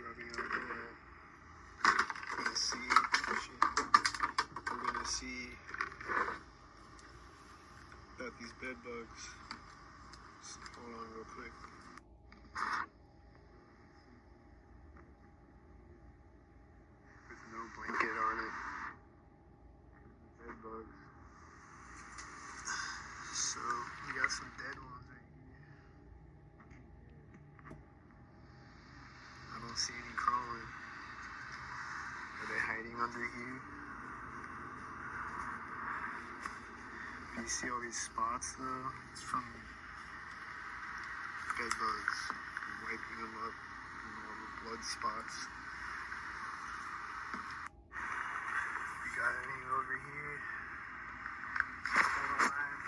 driving out there. We're gonna see about these bed bugs. Just hold on real quick. With no blanket on it. Bed bugs. So we got some dead ones right here. I don't see any crawling. Are they hiding under here? You see all these spots though? It's from bed bugs. Wiping them up. All the blood spots. You got any over here? Still alive?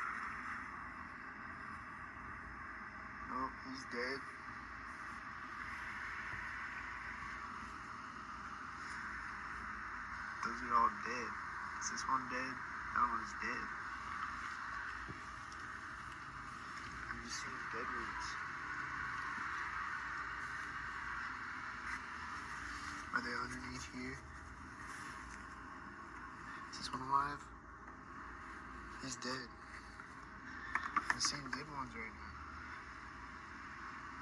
Nope, he's dead. Those are all dead. Is this one dead? That one's dead. I'm just seeing dead ones. Are they underneath here? Is this one alive? He's dead. I'm seeing dead ones right now.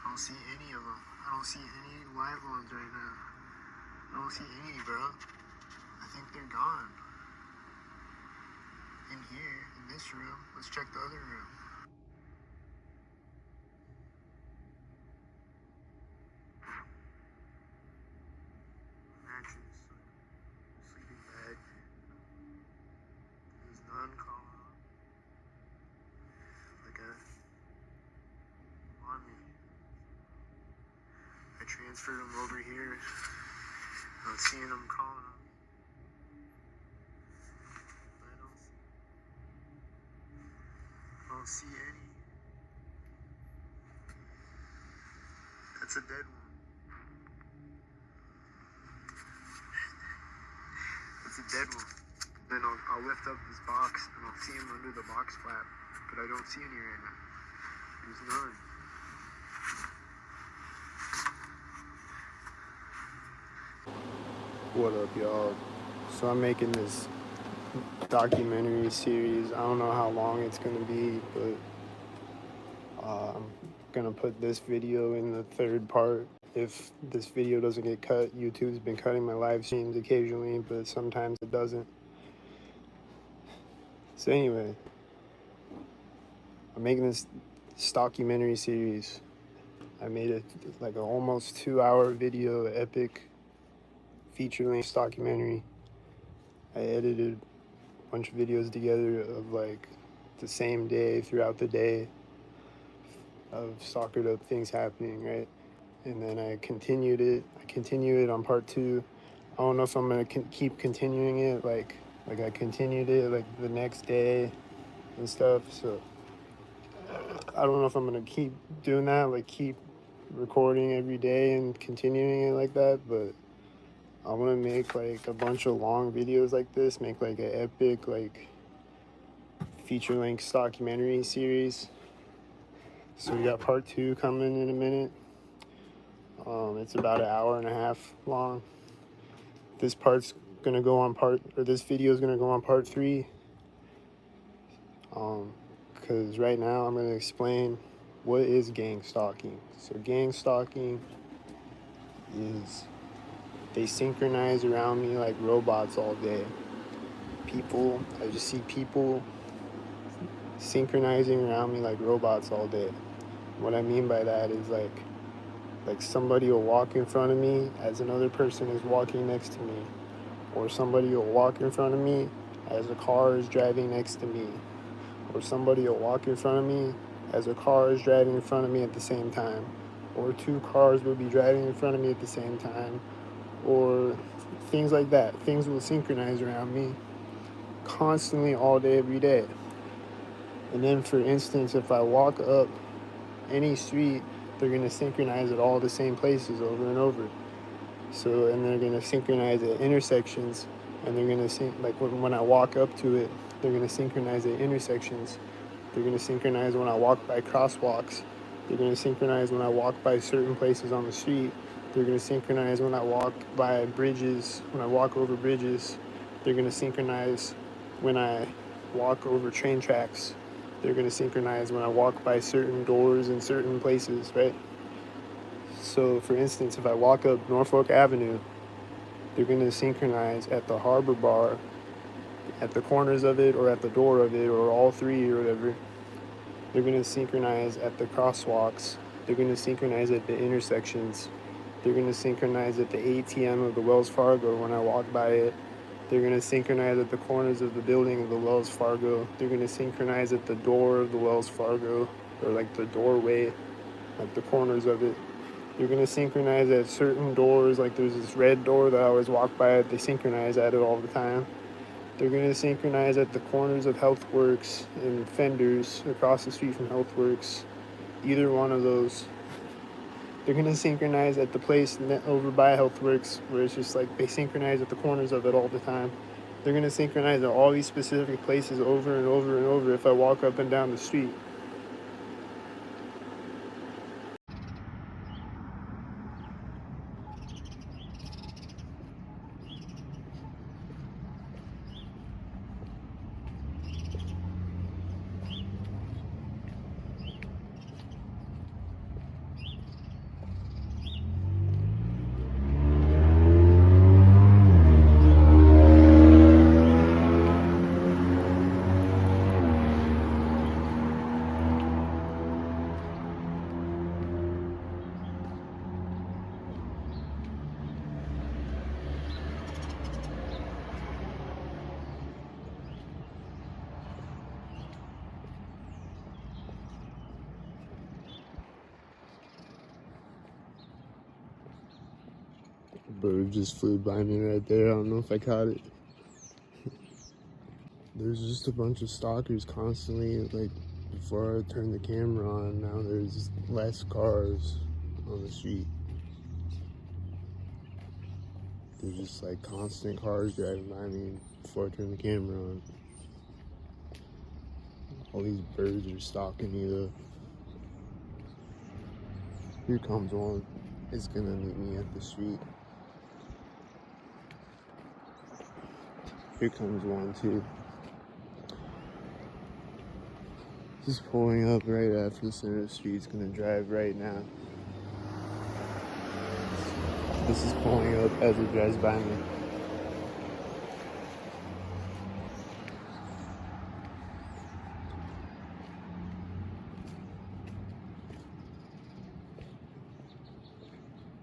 I don't see any of them. I don't see any live ones right now. I don't see any, bro. I think they're gone. In here, in this room. Let's check the other room. Mattress, sleeping bag. There's none calling on. Like on me. I transferred them over here. I'm seeing them calling on me. I don't see any. That's a dead one. That's a dead one. Then I'll lift up this box and I'll see him under the box flap, but I don't see any right now. There's none. What up, y'all? So I'm making this documentary series. I don't know how long it's gonna be, but I'm gonna put this video in the third part. If this video doesn't get cut, YouTube's been cutting my live streams occasionally, but sometimes it doesn't. So anyway, I'm making this documentary series. I made it like an almost 2-hour video, epic feature-length documentary. I edited a bunch of videos together of like the same day, throughout the day, of stalkered up things happening, right? And then I continue it on part 2. I don't know if I'm gonna keep continuing it, like I continued it like the next day and stuff. So I don't know if I'm gonna keep doing that, like keep recording every day and continuing it like that, but I want to make like a bunch of long videos like this, make like an epic like feature-length documentary series. So we got part 2 coming in a minute. It's about an hour and a half long. This part's gonna go on this video is gonna go on part 3. Because right now I'm gonna explain what is gang stalking. So gang stalking is they synchronize around me like robots all day. I just see people synchronizing around me like robots all day. What I mean by that is like somebody will walk in front of me as another person is walking next to me, or somebody will walk in front of me as a car is driving next to me, or somebody will walk in front of me as a car is driving in front of me at the same time, or 2 cars will be driving in front of me at the same time, or things like that. Things will synchronize around me constantly all day, every day. And then, for instance, if I walk up any street, they're going to synchronize at all the same places over and over. So, and they're going to synchronize at intersections, and they're going to like when I walk up to it, they're going to synchronize at intersections. They're going to synchronize when I walk by crosswalks. They're going to synchronize when I walk by certain places on the street. They're going to synchronize when I walk by bridges, when I walk over bridges. They're going to synchronize when I walk over train tracks. They're going to synchronize when I walk by certain doors in certain places, right? So, for instance, if I walk up Norfolk Avenue, they're going to synchronize at the Harbor Bar, at the corners of it, or at the door of it, or all three, or whatever. They're going to synchronize at the crosswalks. They're going to synchronize at the intersections. They're going to synchronize at the ATM of the Wells Fargo when I walk by it. They're going to synchronize at the corners of the building of the Wells Fargo. They're going to synchronize at the door of the Wells Fargo, or like the doorway, like the corners of it. You're going to synchronize at certain doors, like there's this red door that I always walk by. They synchronize at it all the time. They're going to synchronize at the corners of HealthWorks and Fenders across the street from HealthWorks. Either one of those. They're going to synchronize at the place over by HealthWorks where it's just like they synchronize at the corners of it all the time. They're going to synchronize at all these specific places over and over and over if I walk up and down the street. Bird just flew by me right there. I don't know if I caught it. There's just a bunch of stalkers constantly. Like, before I turned the camera on, now there's less cars on the street. There's just like constant cars driving by me before I turn the camera on. All these birds are stalking me though. Here comes one. It's gonna meet me at the street. Here comes one too. Just pulling up right after the center of the street. It's gonna drive right now. This is pulling up as it drives by me.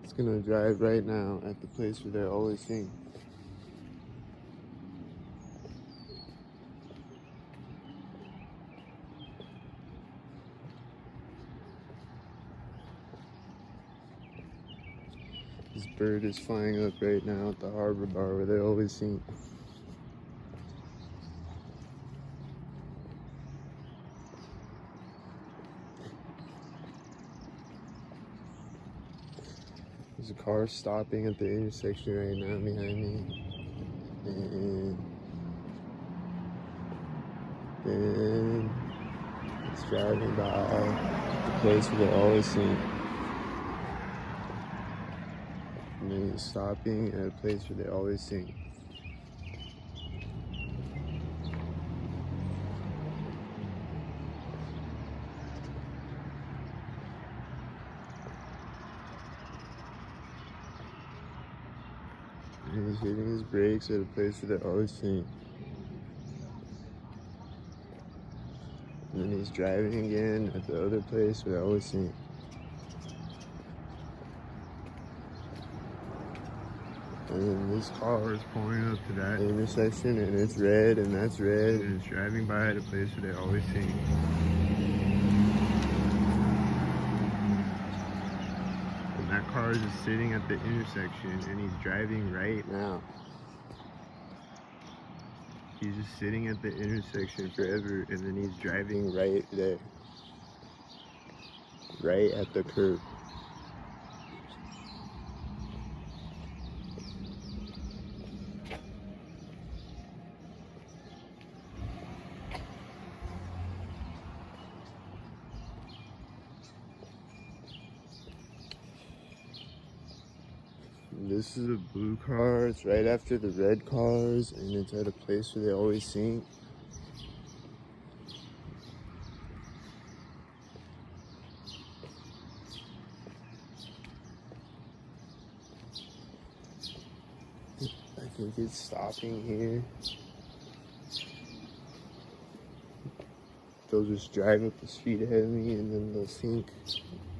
It's gonna drive right now at the place where they always sing. This bird is flying up right now at the Harbor Bar where they always sing. There's a car stopping at the intersection right now behind me. And then it's driving by the place where they always sing. And then he's stopping at a place where they always sing. And he's hitting his brakes at a place where they always sing. And then he's driving again at the other place where they always sing. And then this car is pulling up to that intersection and it's red and that's red and it's driving by at a place where they always sing. And that car is just sitting at the intersection and he's driving right now. He's just sitting at the intersection forever and then he's driving right there. Right at the curb. This is a blue car. It's right after the red cars, and it's at a place where they always sink. I think it's stopping here. They'll just drive up the street ahead of me, and then they'll sink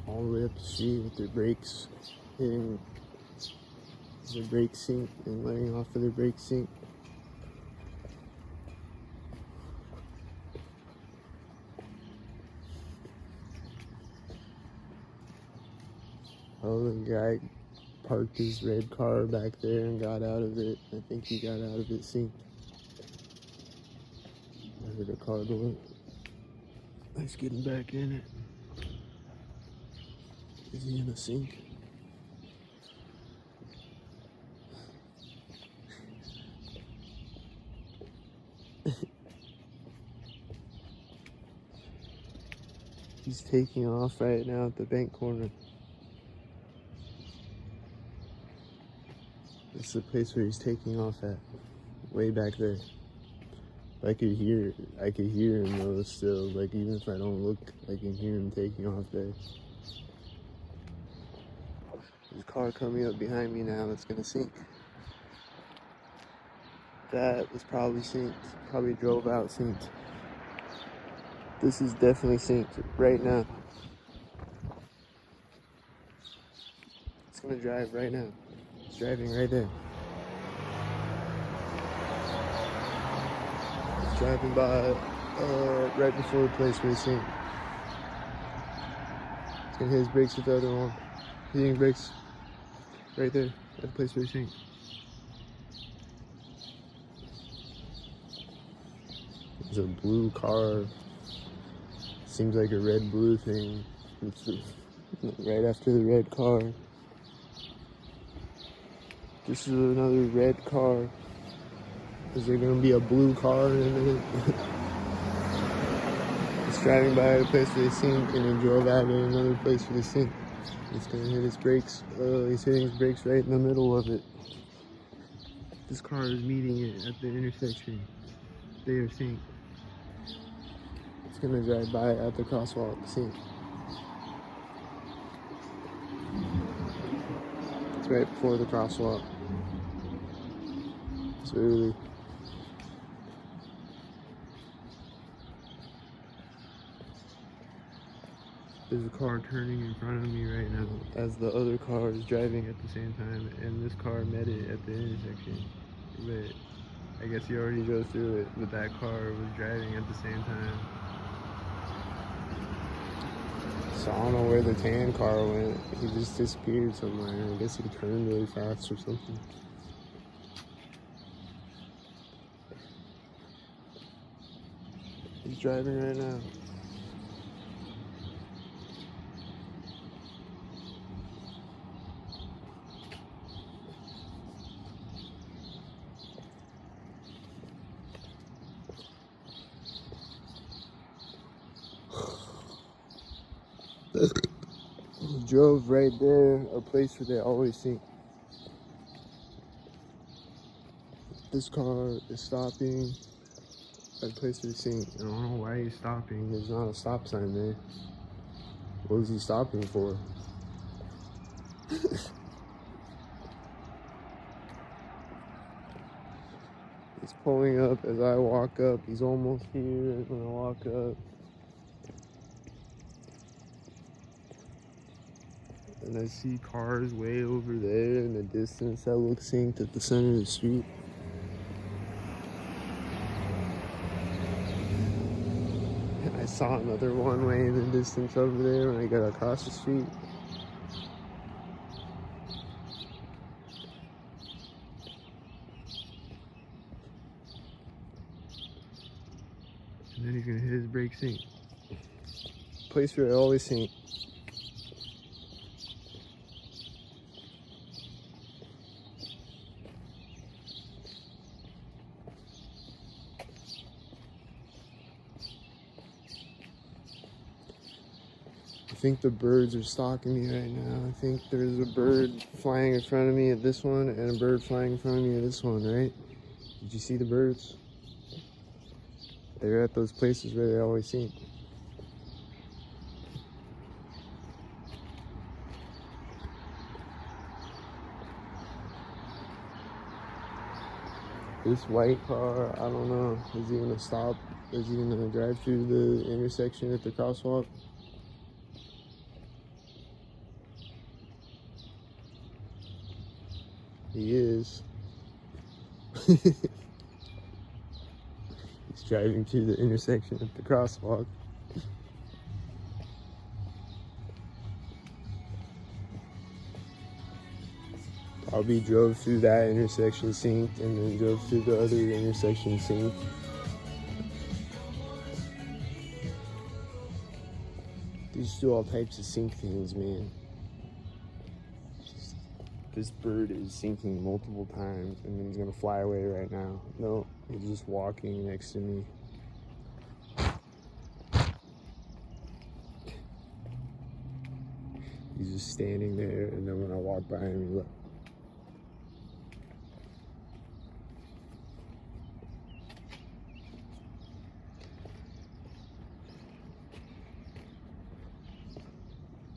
all the way up the street with their brakes hitting the brake sink and letting off of their brake sink. Oh, the guy parked his red car back there and got out of it. I think he got out of it sink. I heard a car door. He's getting back in it. Is he in a sink? He's taking off right now at the bank corner. It's the place where he's taking off at, way back there. I could hear him though still, like even if I don't look, I can hear him taking off there. There's a car coming up behind me now that's gonna sink. That was probably synced, probably drove out synced. This is definitely synced right now. It's gonna drive right now. It's driving right there. It's driving by right before the place where it's synced. It's gonna hit his brakes with the other one. Hitting brakes right there at the place where it's synced. There's a blue car. Seems like a red-blue thing. It's right after the red car. This is another red car. Is there gonna be a blue car in a minute? It's driving by a place where they sink and then drove out at another place where they sink. It's gonna hit his brakes. He's hitting his brakes right in the middle of it. This car is meeting it at the intersection. They are synced. It's gonna drive by at the crosswalk, sink. It's right before the crosswalk. It's early. There's a car turning in front of me right now as the other car is driving at the same time, and this car met it at the intersection. But I guess he already drove through it, but that car was driving at the same time. So I don't know where the tan car went. He just disappeared somewhere. I guess he turned really fast or something. He's driving right now. He drove right there, a place where they always sink. This car is stopping at a place where they sink. I don't know why he's stopping. There's not a stop sign there. What was he stopping for? He's pulling up as I walk up. He's almost here when I walk up. And I see cars way over there in the distance that look synced at the center of the street. I saw another one way in the distance over there when I got across the street. And then he's gonna hit his brake sync. Place where I always sync. think the birds are stalking me right now. I think there's a bird flying in front of me at this one and a bird flying in front of me at this one, right? Did you see the birds? They're at those places where they always sink. This white car, I don't know, is he gonna stop? Is he gonna drive through the intersection at the crosswalk? He is. He's driving through the intersection at the crosswalk. Probably drove through that intersection synced and then drove through the other intersection synced. They just do all types of sync things, man. This bird is sinking multiple times and then he's gonna fly away right now. No, he's just walking next to me. He's just standing there, and then when I walk by him, he look.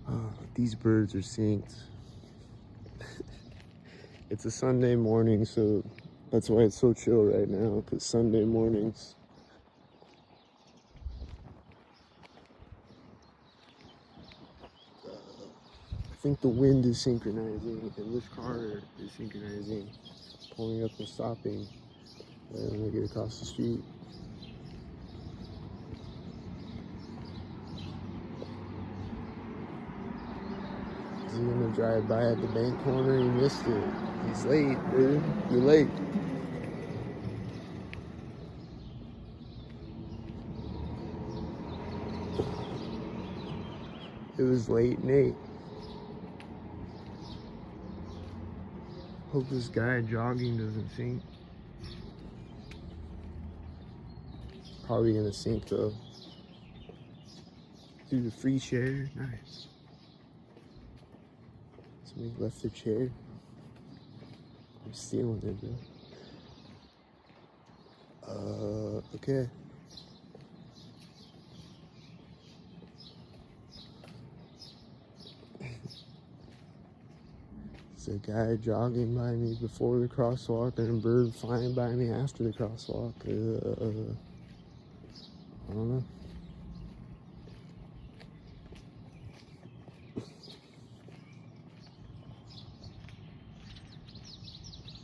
Oh, these birds are synced. It's a Sunday morning, so that's why it's so chill right now, because Sunday mornings. I think the wind is synchronizing, and this car is synchronizing, pulling up and stopping when I get across the street. Is he gonna drive by at the bank corner? He missed it. He's late, dude. You're late. It was late, Nate. Hope this guy jogging doesn't sink. Probably gonna sink though. Through the free share, nice. Somebody left their chair. I'm stealing it, bro. Okay. There's a guy jogging by me before the crosswalk and a bird flying by me after the crosswalk. I don't know.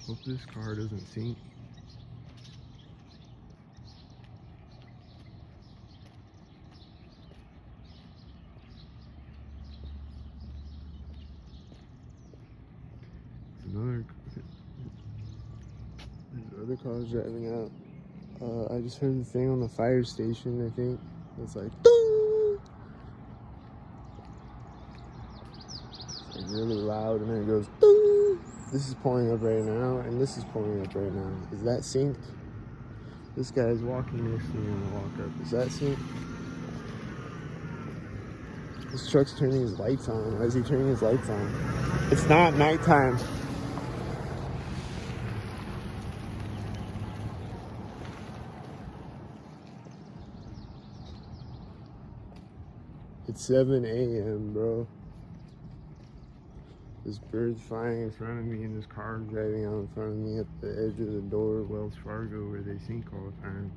Hope this car doesn't sink. There's other cars driving out. I just heard the thing on the fire station, I think. It's like, ding! It's like really loud, and then it goes, ding! This is pulling up right now, and this is pulling up right now. Is that synced? This guy's walking next to me on the walk up. Is that synced? This truck's turning his lights on. Why is he turning his lights on? It's not nighttime. It's 7 a.m., bro. This bird's flying in front of me and this car driving out in front of me at the edge of the door of Wells Fargo where they sink all the time.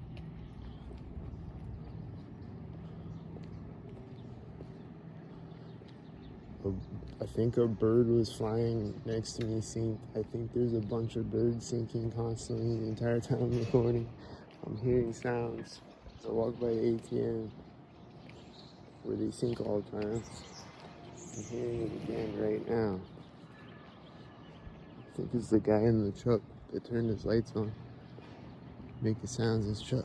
I think a bird was flying next to me synced. I think there's a bunch of birds sinking constantly the entire time I'm recording. I'm hearing sounds as I walk by the ATM where they sink all the time. I'm hearing it again right now. I think it's the guy in the truck that turned his lights on, making sounds in his truck.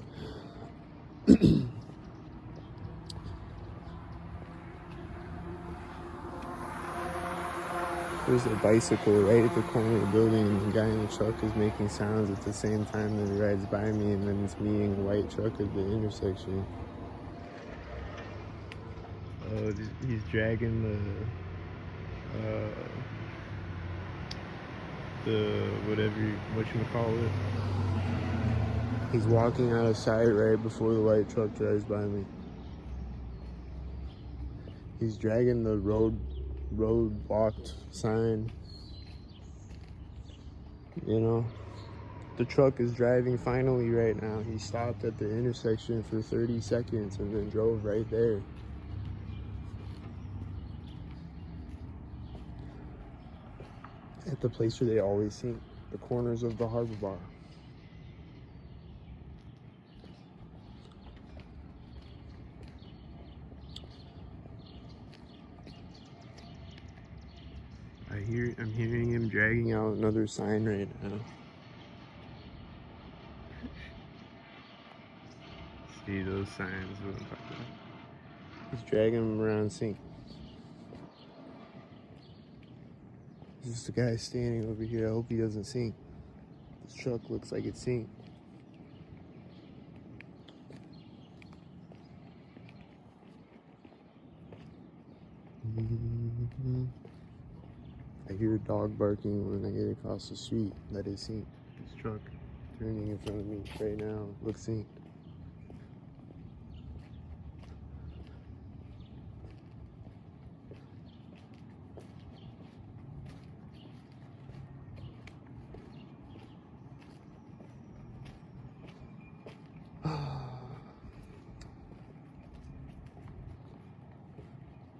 There's a bicycle right at the corner of the building, and the guy in the truck is making sounds at the same time that he rides by me, and then it's me and the white truck at the intersection. He's dragging the whatchamacallit. He's walking out of sight right before the white truck drives by me. He's dragging the road blocked sign. You know, the truck is driving finally right now. He stopped at the intersection for 30 seconds and then drove right there. At the place where they always sink, the corners of the harbor bar. I'm hearing him dragging out another sign right now. See those signs? He's dragging them around sink. There's just a guy standing over here. I hope he doesn't sink. This truck looks like it's sink. I hear a dog barking when I get across the street. That is sink. This truck turning in front of me right now looks sink.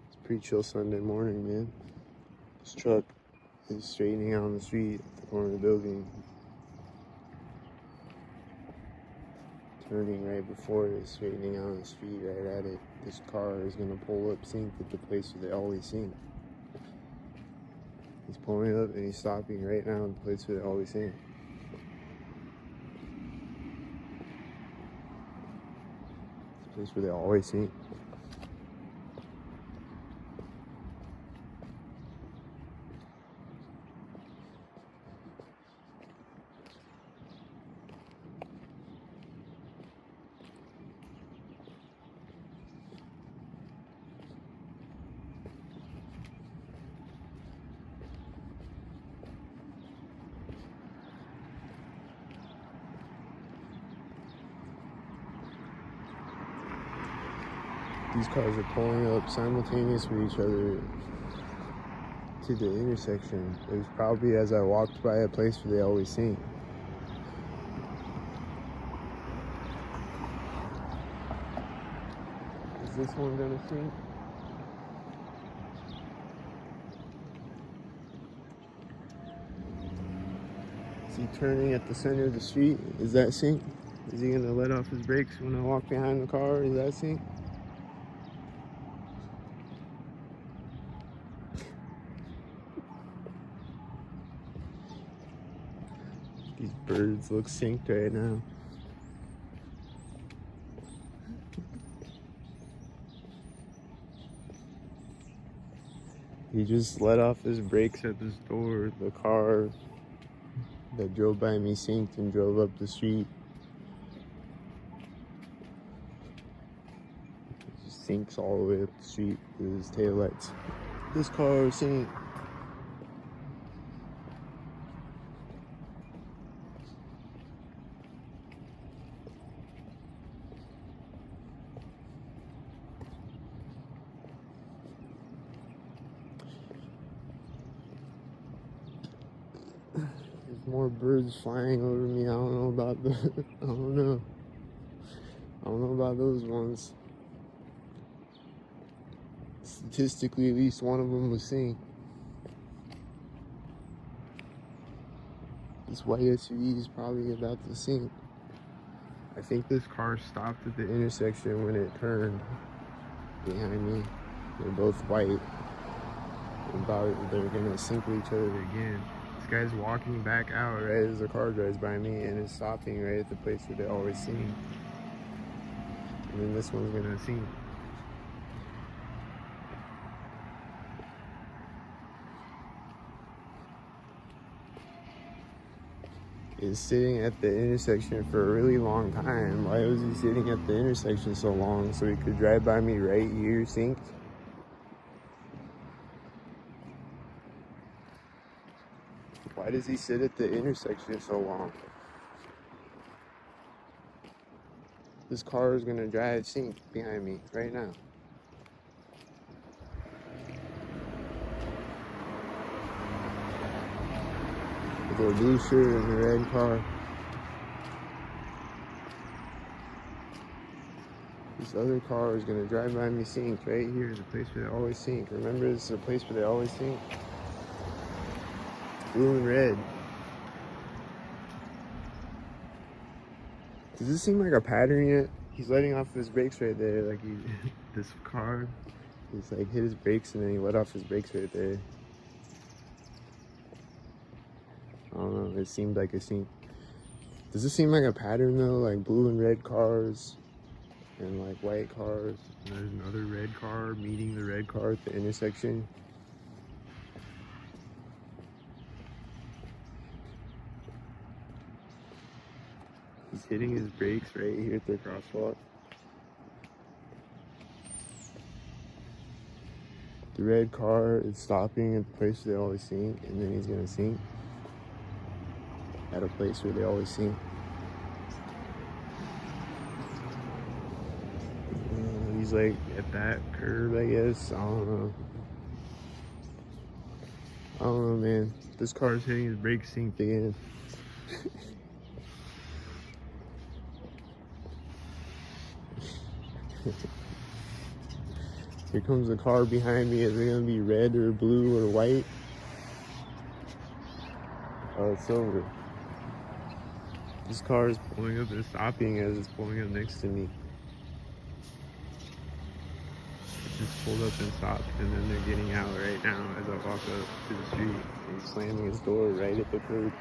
It's a pretty chill Sunday morning, man. This truck is straightening out on the street at the corner of the building. Turning right before it, straightening out on the street right at it. This car is gonna pull up sink at the place where they always sink. He's pulling up and he's stopping right now at the place where they always sink. It's the place where they always sink. These cars are pulling up simultaneous with each other to the intersection. It was probably as I walked by a place where they always sink. Is this one gonna sink? Is he turning at the center of the street? Is that sink? Is he gonna let off his brakes when I walk behind the car? Is that sink? These birds look synced right now. He just let off his brakes at this door. The car that drove by me synced and drove up the street. It just sinks all the way up the street with his taillights. This car synced. There's more birds flying over me. I don't know about the. I don't know. I don't know about those ones. Statistically, at least one of them was seen. This white SUV is probably about to sink. I think this car stopped at the intersection when it turned behind me. They're both white. They're gonna sink with each other again. This guy's walking back out right as the car drives by me and is stopping right at the place where they always sink. And then this one's gonna sink. Is sitting at the intersection for a really long time. Why was he sitting at the intersection so long? So he could drive by me right here, synced? Why does he sit at the intersection so long? This car is gonna drive sink behind me right now. With a blue shirt and a red car. This other car is gonna drive by me synced right here, the place where they always sync. Remember, this is the place where they always sync. Blue and red. Does this seem like a pattern yet? He's letting off his brakes right there, like this car. He's like hit his brakes and then he let off his brakes right there. I don't know, it seemed like a scene. Does this seem like a pattern though? Like blue and red cars and like white cars. And there's another red car meeting the red car at the intersection. He's hitting his brakes right here at the crosswalk. The red car is stopping at the place where they always sync, and then he's gonna sync at a place where they always sync. He's like at that curve, I guess. I don't know. I don't know, man. This car is hitting his brakes synced again. Here comes the car behind me. Is it gonna be red or blue or white? Oh, it's silver. This car is pulling up and stopping as it's pulling up next to me. It just pulled up and stopped, and then they're getting out right now as I walk up to the street. He's slamming his door right at the curb.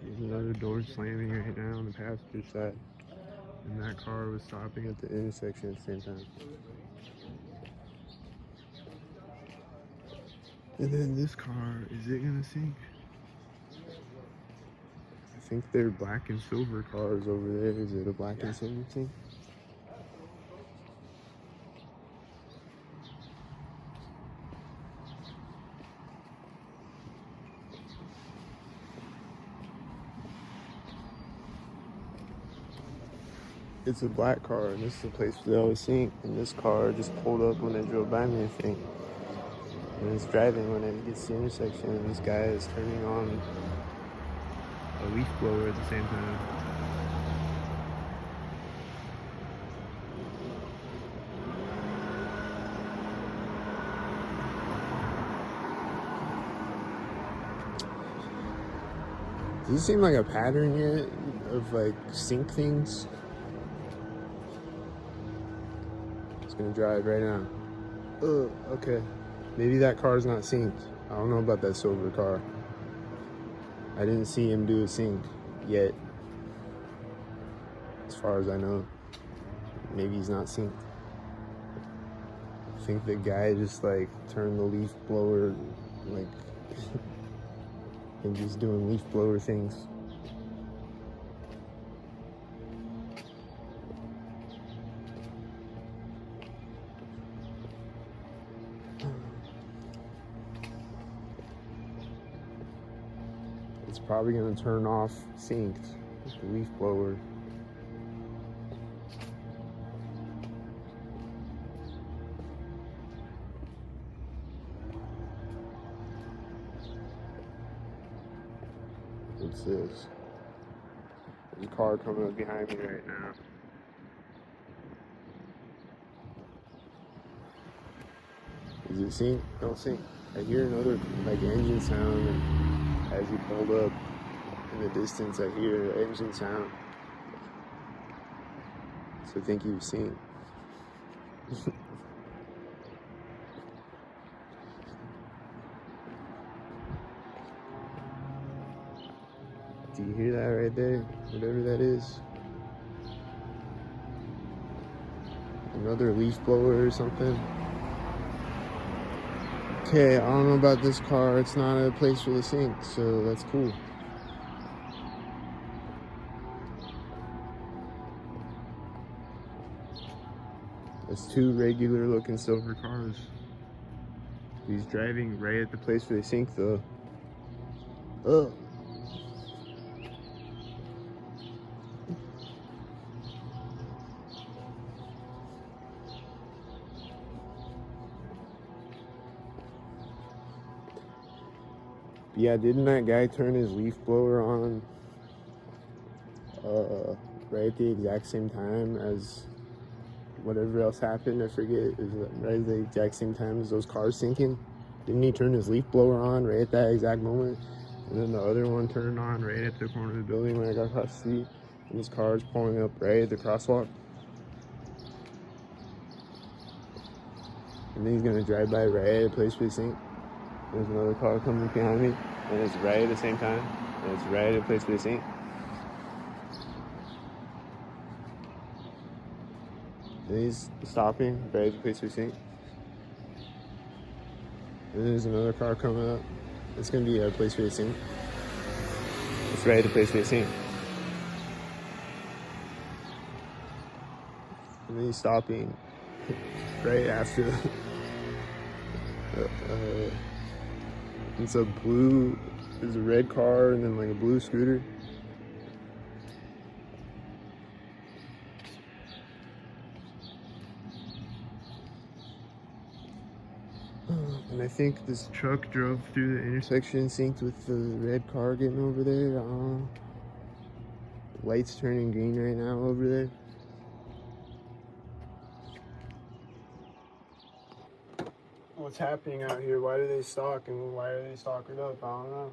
There's another door slamming right now on the passenger side. And that car was stopping at the intersection at the same time. And then this car, is it gonna sink? I think they're black and silver cars over there. Is it a black and silver thing? It's a black car, and this is the place where they always sync. And this car just pulled up when they drove by me, I think. And it's driving when it gets to the intersection, and this guy is turning on a leaf blower at the same time. Does it seem like a pattern yet of like sync things? It's gonna drive right now. Oh, okay. Maybe that car's not synced. I don't know about that silver car. I didn't see him do a sync yet, as far as I know. Maybe he's not synced. I think the guy just like turned the leaf blower, like, and just doing leaf blower things. It's probably gonna turn off synced with the leaf blower. What's this? There's a car coming up behind me right now. Is it sync? Don't sync. I hear another like engine sound, and as he pulled up in the distance, I hear the engine sound. So I think he was synced. Do you hear that right there? Whatever that is. Another leaf blower or something. Okay, I don't know about this car. It's not a place for the sync, so that's cool. There's two regular looking silver cars. He's driving right at the place where they sink though. Oh. Yeah, didn't that guy turn his leaf blower on right at the exact same time as whatever else happened? I forget. It was right at the exact same time as those cars sinking. Didn't he turn his leaf blower on right at that exact moment? And then the other one turned on right at the corner of the building when I got across the street. And his car's pulling up right at the crosswalk. And then he's gonna drive by right at the place where they sink. There's another car coming behind me, and it's right at the same time, and it's right at the place where they sink. And he's stopping right at the place where they sink. And then there's another car coming up. It's gonna be at the place where they sink. It's right at the place where they sink. And then he's stopping right after. It's a blue, there's a red car and then like a blue scooter. And I think this truck drove through the intersection synced with the red car getting over there. I don't know. The light's turning green right now over there. What's happening out here? Why do they stalk and why are they stalking up? I don't know.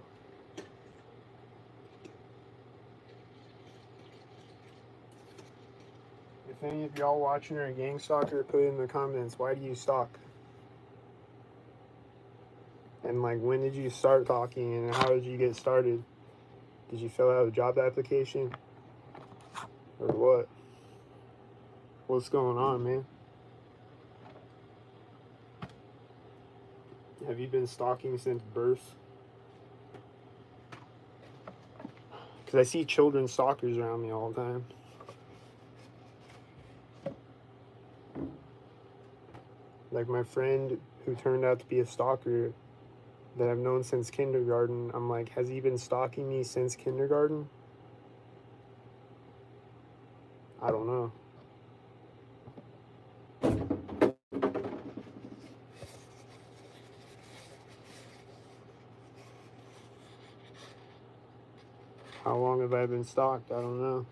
If any of y'all watching are a gang stalker, put it in the comments. Why do you stalk? And like, when did you start talking and how did you get started? Did you fill out a job application? Or what? What's going on, man? Have you been stalking since birth? Because I see children stalkers around me all the time. Like my friend who turned out to be a stalker that I've known since kindergarten, I'm like, has he been stalking me since kindergarten? I don't know. How long have I been stalked? I don't know.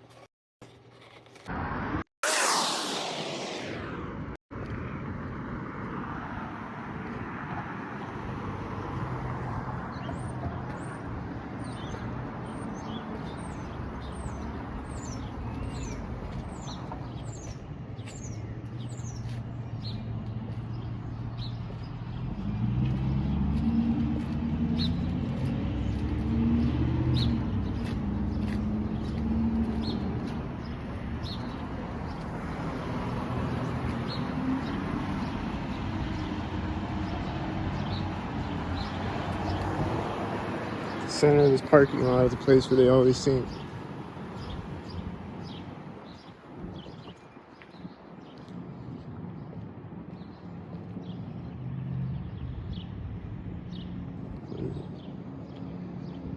The center of this parking lot is a place where they always sink.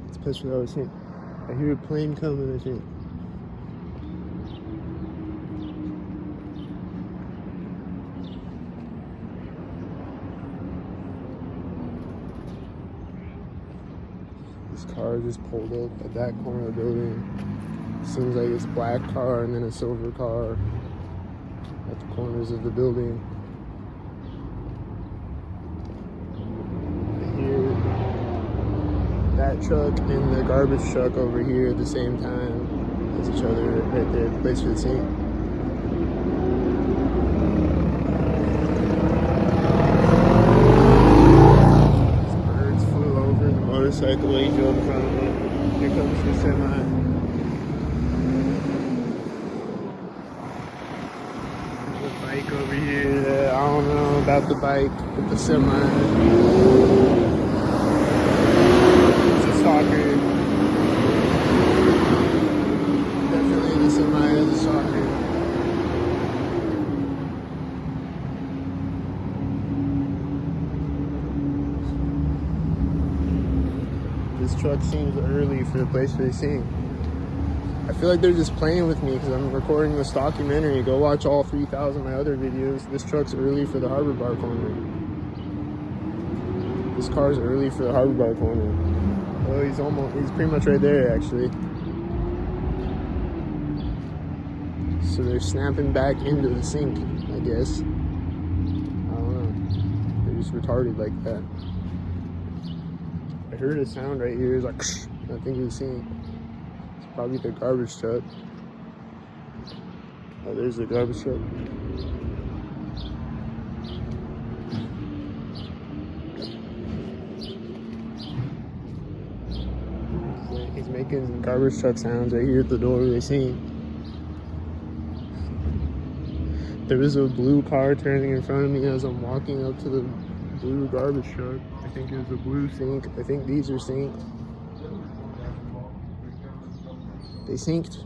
It's a place where they always sink. I hear a plane coming, I think. This car just pulled up at that corner of the building. Seems like it's a black car and then a silver car at the corners of the building. I hear that truck and the garbage truck over here at the same time as each other right there at the place for the sink. Motorcycle angel in front of me. Here comes the semi. There's a bike over here that I don't know about the bike, but the semi. It's a stalker. Definitely the semi is a stalker. this truck seems early for the place where they sink. I feel like they're just playing with me because I'm recording this documentary. Go watch all 3,000 of my other videos. This truck's early for the Harbor Bar corner. This car's early for the Harbor Bar corner. Oh, he's pretty much right there, actually. So they're snapping back into the sink, I guess. I don't know. They're just retarded like that. I heard a sound right here. It's like, I think it was sink. It's probably the garbage truck. Oh, there's the garbage truck. He's making garbage truck sounds right here at the door where they sink. There was a blue car turning in front of me as I'm walking up to the blue garbage truck. I think it was a blue sink. I think these are synced. They synced.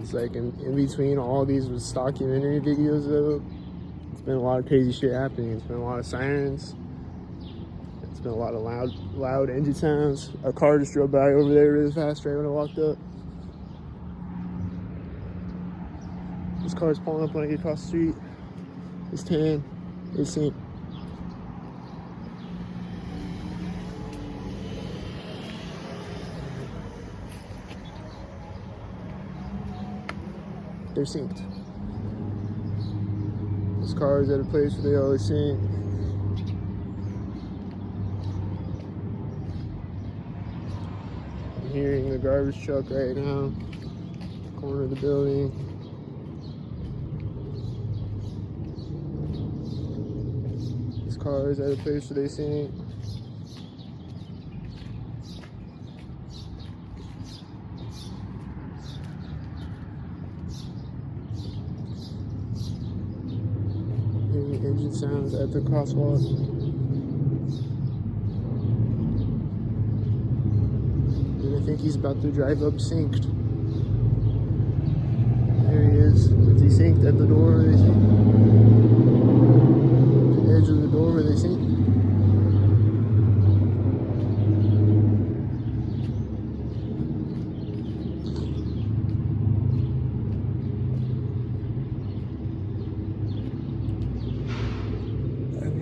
It's like in between all these documentary videos though, it's been a lot of crazy shit happening. It's been a lot of sirens. It's been a lot of loud engine sounds. A car just drove by over there really fast right when I walked up. This car's pulling up when I get across the street. It's tan. It's synced. They're synced. This car is at a place where they always sync. I'm hearing the garbage truck right now. Corner of the building. This car is at a place where they sync. Engine sounds at the crosswalk. And I think he's about to drive up synced. There he is. Is he synced at the door where they sync? The edge of the door where they sync?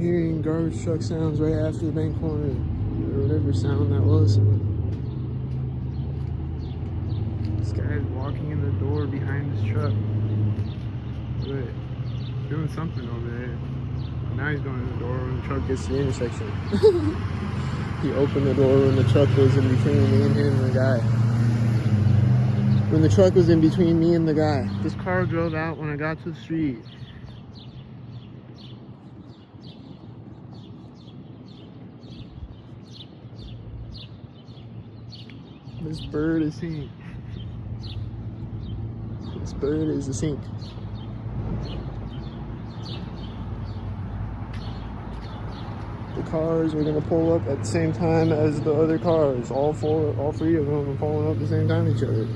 Hearing garbage truck sounds right after the bank corner, or whatever sound that was. This guy's walking in the door behind his truck. But doing something over there. Now he's going in the door when the truck gets to the intersection. He opened the door when the truck was in between me and him and the guy. When the truck was in between me and the guy. This car drove out when I got to the street. This bird is synced. This bird is a sink. The cars are gonna pull up at the same time as the other cars. All three of them are pulling up at the same time as each other.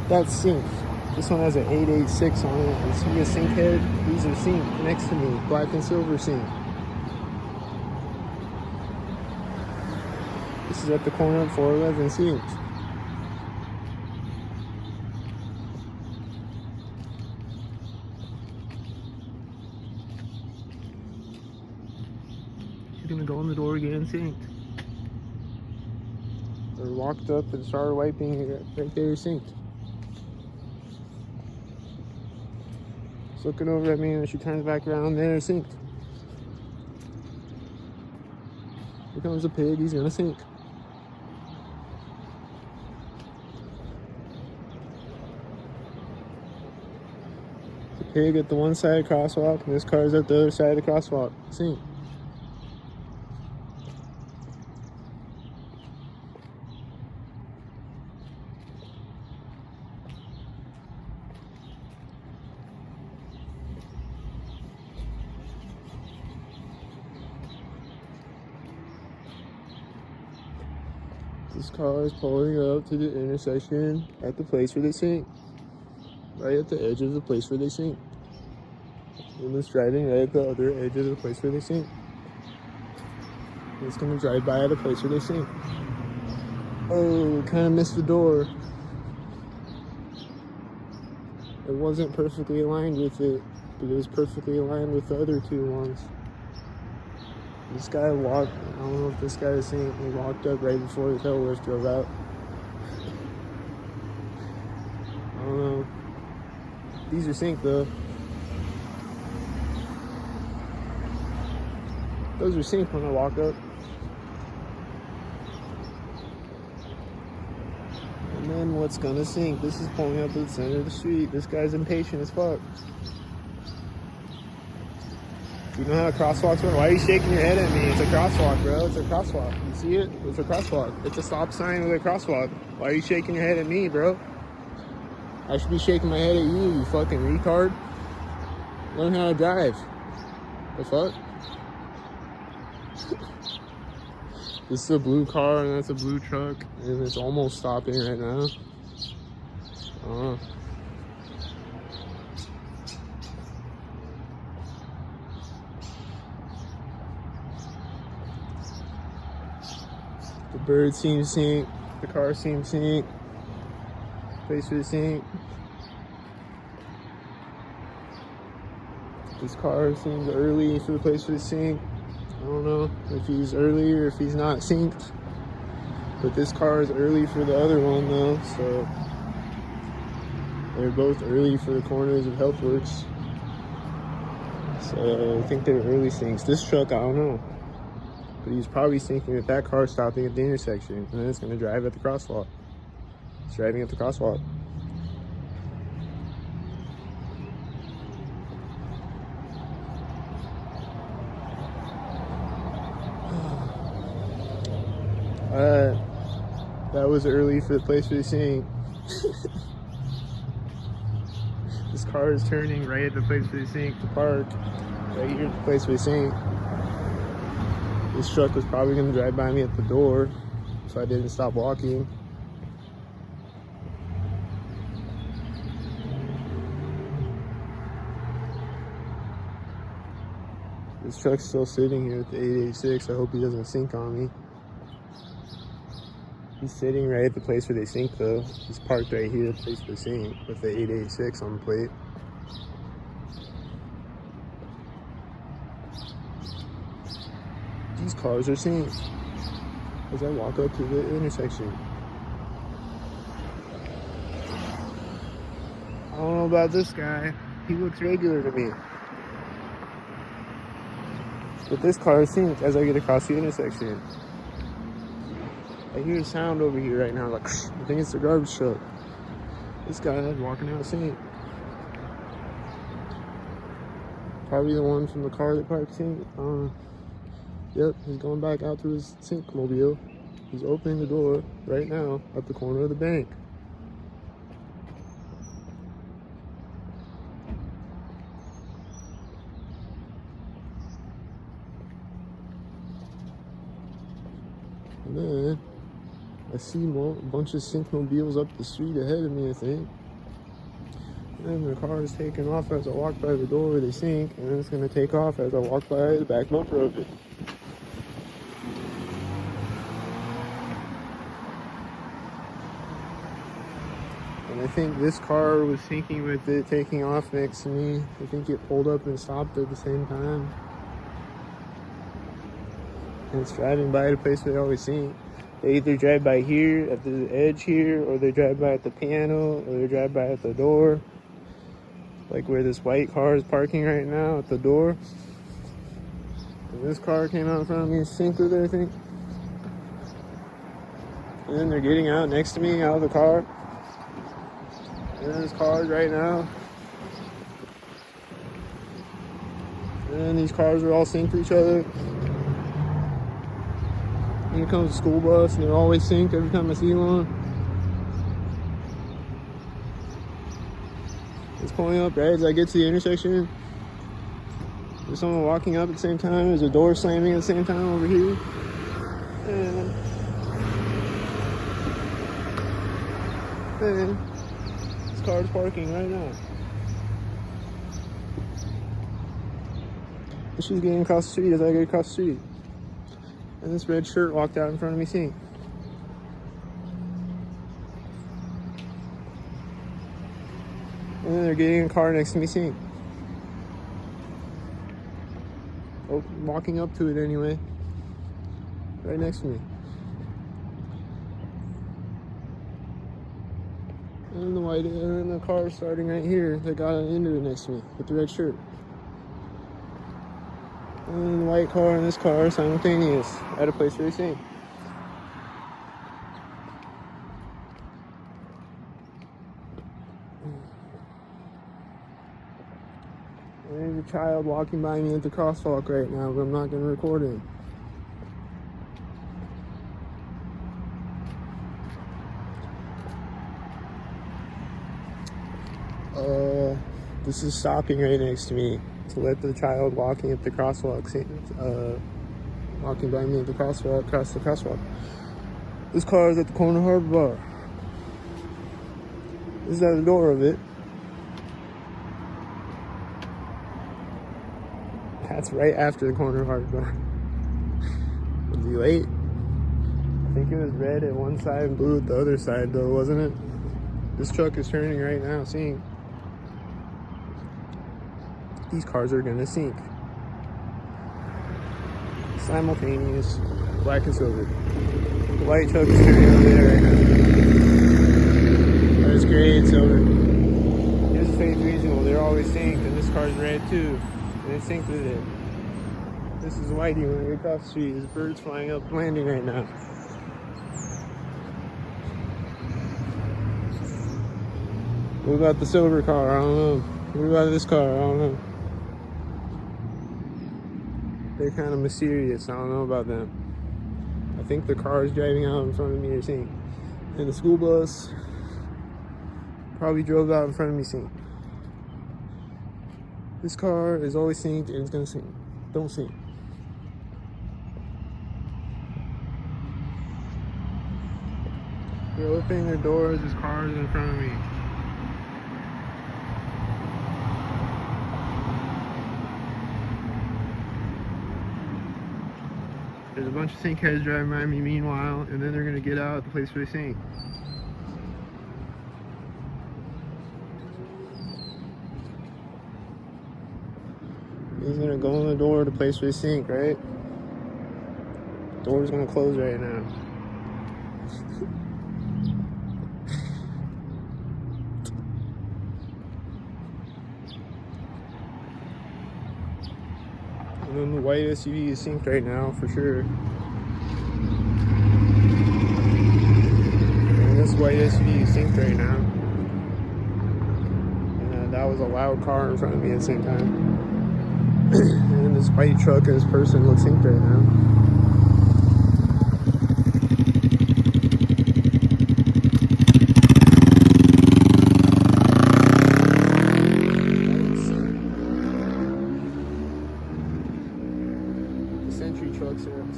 That's synced. This one has an 886 on it. You see a sync head? These are synced next to me. Black and silver synced. This is at the corner of 411 synced. She's gonna go in the door again synced. Or walked up and started wiping right there synced. She's looking over at me and she turns back around there synced. Here comes a pig, he's gonna sink. Pig at the one side crosswalk, and this car's at the other side of the crosswalk. Sink. This car is pulling up to the intersection at the place where they sink. Right at the edge of the place where they sink. And it's driving right at the other edge of the place where they sink. It's gonna drive by at a place where they sink. Oh, kind of missed the door. It wasn't perfectly aligned with it, but it was perfectly aligned with the other two ones. This guy walked, I don't know if this guy is seeing, he walked up right before the tail lift drove out. I don't know. These are sync though. Those are sync when I walk up. And then what's gonna sink? This is pulling up to the center of the street. This guy's impatient as fuck. You know how crosswalks work? Why are you shaking your head at me? It's a crosswalk, bro. It's a crosswalk. You see it? It's a crosswalk. It's a stop sign with a crosswalk. Why are you shaking your head at me, bro? I should be shaking my head at you, you fucking retard. Learn how to drive. The fuck? This is a blue car and that's a blue truck. And it's almost stopping right now. The bird seems sync. The car seems sync. Place for the sync. This car seems early for the place for the sync. I don't know if he's early or if he's not synced. But this car is early for the other one though, so they're both early for the corners of Healthworks. So I think they're early syncs. This truck, I don't know. But he's probably thinking that that car stopping at the intersection and then it's going to drive at the crosswalk. It's driving at the crosswalk. That was early for the place for the sync. This car is turning right at the place for the sync to park. Right here at the place for the sync. This truck was probably going to drive by me at the door, so I didn't stop walking. This truck's still sitting here at the 886. I hope he doesn't sink on me. He's sitting right at the place where they sink though. He's parked right here at the place where they sink with the 886 on the plate. These cars are synced as I walk up to the intersection. I don't know about this guy. He looks regular to me. But this car is synced as I get across the intersection. I hear a sound over here right now, like, I think it's the garbage truck. This guy is walking out sync. Probably the one from the car that parked sync. Yep, he's going back out to his sync mobile. He's opening the door right now at the corner of the bank. And then I see a bunch of sync mobiles up the street ahead of me, I think. And the car is taking off as I walk by the door where they sync, and then it's going to take off as I walk by the back bumper of it. And I think this car was syncing with it taking off next to me. I think it pulled up and stopped at the same time. And it's driving by the place where they always sync. They either drive by here at the edge here, or they drive by at the piano, or they drive by at the door. Like where this white car is parking right now at the door. And this car came out in front of me and synced with it, I think. And then they're getting out next to me out of the car. And there's cars right now. And then these cars are all synced to each other. And here comes a school bus, and they're always synced every time I see one. It's pulling up right as I get to the intersection. There's someone walking up at the same time. There's a door slamming at the same time over here. And Man, this car's parking right now. And she's getting across the street as I get across the street. And this red shirt walked out in front of me seeing. And then they're getting in a car next to me seeing. Oh, walking up to it anyway. Right next to me. And the white, and then the car starting right here that got into it next to me with the red shirt. And then the white car and this car simultaneous at a place where they're seeing. And there's a child walking by me at the crosswalk right now, but I'm not going to record him. This is stopping right next to me to let the child walking up the crosswalk, walking by me at the crosswalk, across the crosswalk. This car is at the corner harbor bar. This is at the door of it. That's right after the corner harbor bar. Was he late? I think it was red at one side and blue at the other side though, wasn't it? This truck is turning right now, seeing. These cars are gonna sink. Simultaneous, black and silver. The white truck is turning over there right now. There's gray and silver. Here's the Faith Regional, they're always synced, and this car's red too. And it's synced with it. This is Whitey when I get across the street. There's birds flying up, landing right now. What about the silver car? I don't know. What about this car? I don't know. They're kind of mysterious. I don't know about them. I think the car is driving out in front of me or seeing. And the school bus probably drove out in front of me seeing. This car is always synced and it's gonna sink. Don't sink. They're opening their doors. This car is in front of me. There's a bunch of sink heads driving by me meanwhile, and then they're gonna get out at the place where they sink. He's gonna go in the door to the place where they sink, right? Door's gonna close right now. And then the white SUV is synced right now for sure. And this white SUV is synced right now. And that was a loud car in front of me at the same time. And this white truck and this person look synced right now.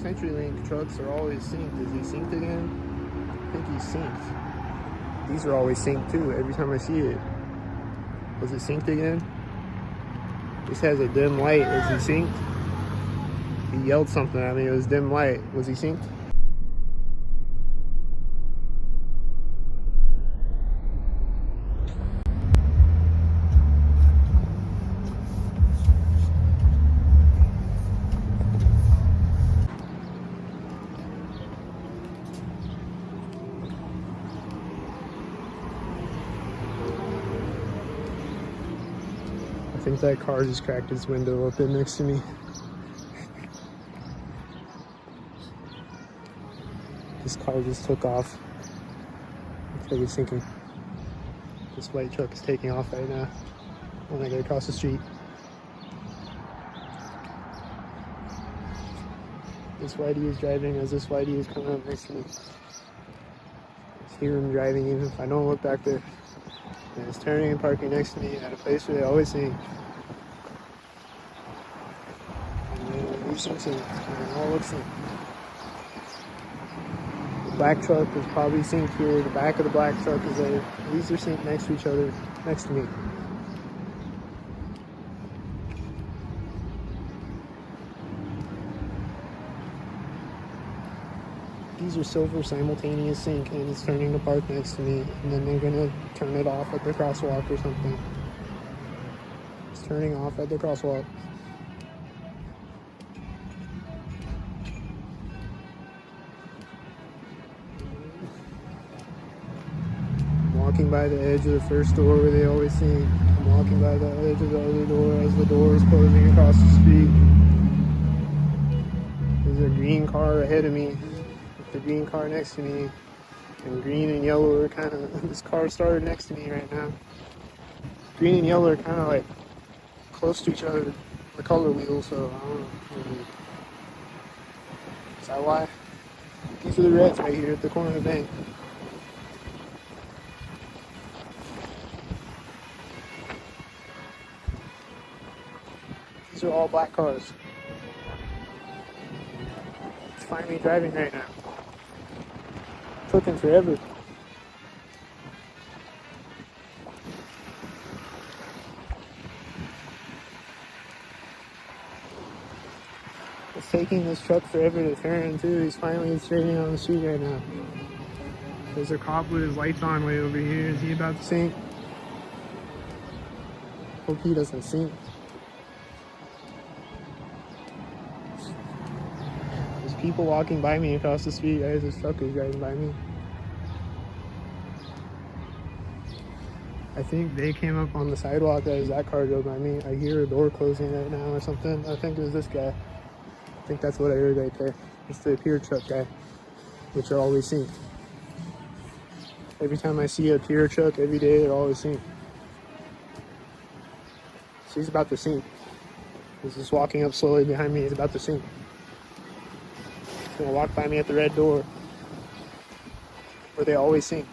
CenturyLink trucks are always synced. Is he synced again? I think he's synced. These are always synced too, every time I see it. Was it synced again? This has a dim light. Is he synced? He yelled something at me. It was dim light. Was he synced? I think that car just cracked its window open next to me. This car just took off. Looks like it's sinking. This white truck is taking off right now when I get across the street. This whitey is driving as this whitey is coming up next to me. I hear him driving even if I don't look back there. And it's turning and parking next to me at a place where they always sing. And then we do something, and it all looks like. black truck is probably synced here. The back of the black truck is there. These are synced next to each other, next to me. These are silver simultaneous sync, and it's turning to park next to me, and then they're gonna turn it off at the crosswalk or something. It's turning off at the crosswalk. I'm walking by the edge of the first door where they always sync. I'm walking by the edge of the other door as the door is closing across the street. There's a green car ahead of me, the green car next to me, and green and yellow are kind of, this car started next to me right now. Green and yellow are kind of like close to each other, the color wheel, so I don't know. Is that why? These are the reds right here at the corner of the bank. These are all black cars. It's finally driving right now. It's taking forever. It's taking this truck forever to turn too. He's finally straightening on the street right now. There's a cop with his lights on way over here. Is he about to sink? Hope he doesn't sink. There's people walking by me across the street as this truck is driving by me. I think they came up on the sidewalk as that car drove by me. I hear a door closing right now or something. I think it was this guy. I think that's what I heard right there. It's the pier truck guy, which are always synced. Every time I see a pier truck every day, they're always synced. So he's about to sink. He's just walking up slowly behind me. He's about to sink. He's gonna walk by me at the red door, where they always sink.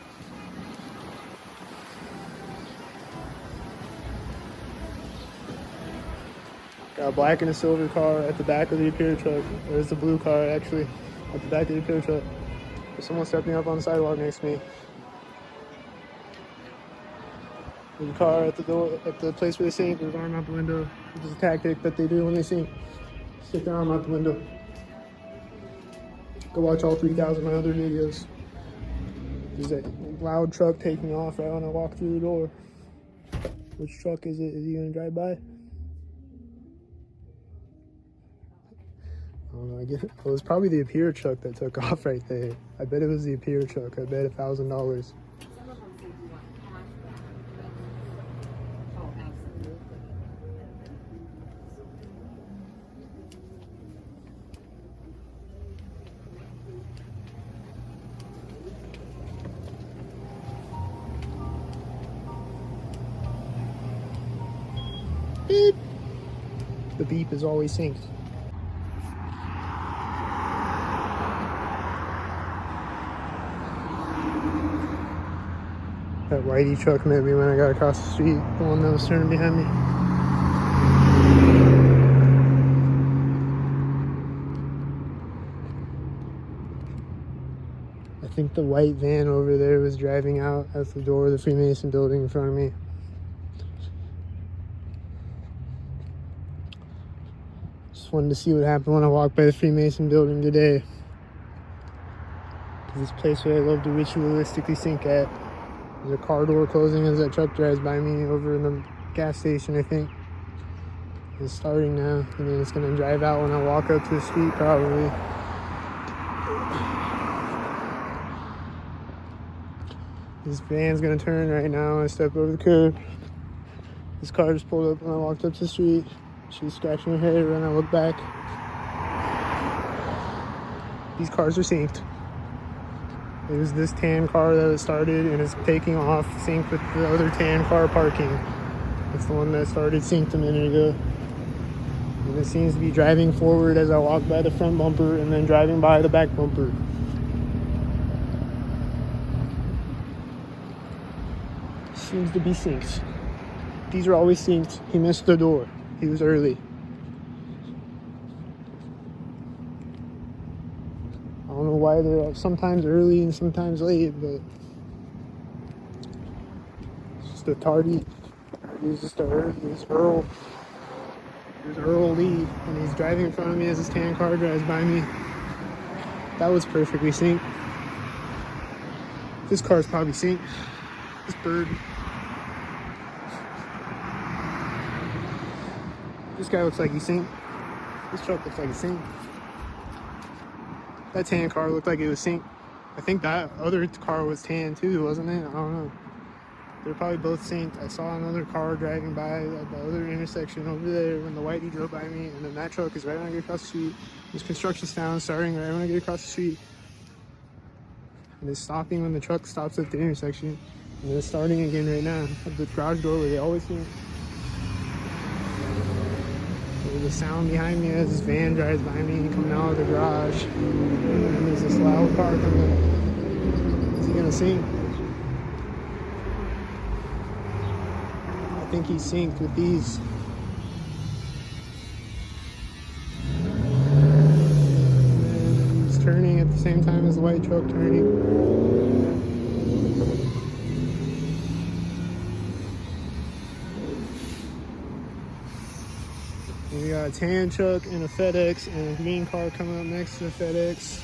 Got a black and a silver car at the back of the pier truck. There's the blue car actually at the back of the pier truck. There's someone stepping up on the sidewalk next to me. There's a car at the door, at the place where they sink, with his arm out the window. Which is a tactic that they do when they sink. Stick their arm out the window. Go watch all 3,000 of my other videos. There's a loud truck taking off right when I walk through the door. Which truck is it? Is he gonna drive by? I don't know, it was probably the Appear truck that took off right there. I bet it was the Appear truck. I bet $1,000. Beep. The beep is always synced. That whitey truck met me when I got across the street, the one that was turning behind me. I think the white van over there was driving out at the door of the Freemason building in front of me. Just wanted to see what happened when I walked by the Freemason building today. This place where I love to ritualistically sync at. There's a car door closing as that truck drives by me over in the gas station, I think. It's starting now, and then it's gonna drive out when I walk up to the street, probably. This van's gonna turn right now when I step over the curb. This car just pulled up when I walked up to the street. She's scratching her head when I look back. These cars are synced. It was this tan car that it started and it's taking off sync with the other tan car parking. It's the one that started synced a minute ago. And it seems to be driving forward as I walk by the front bumper and then driving by the back bumper. Seems to be synced. These are always synced. He missed the door. He was early. I don't know why by there sometimes early and sometimes late, but it's just a tardy. He's just he's Earl. There's Earl Lee, and he's driving in front of me as his tan car drives by me. That was perfectly synced. This car's probably synced. This bird. This guy looks like he's synced. This truck looks like it's synced. That tan car looked like it was synced. I think that other car was tan too, wasn't it? I don't know. They're probably both synced. I saw another car driving by at the other intersection over there when the whitey drove by me, and then that truck is right when I get across the street. There's construction sound starting right when I get across the street. And it's stopping when the truck stops at the intersection. And it's starting again right now at the garage door where they always synced. There's a sound behind me as this van drives by me coming out of the garage. And there's this loud car coming up. Is he gonna sync? I think he's synced with these. And he's turning at the same time as the white truck turning. We got a tan truck and a FedEx and a green car coming up next to the FedEx.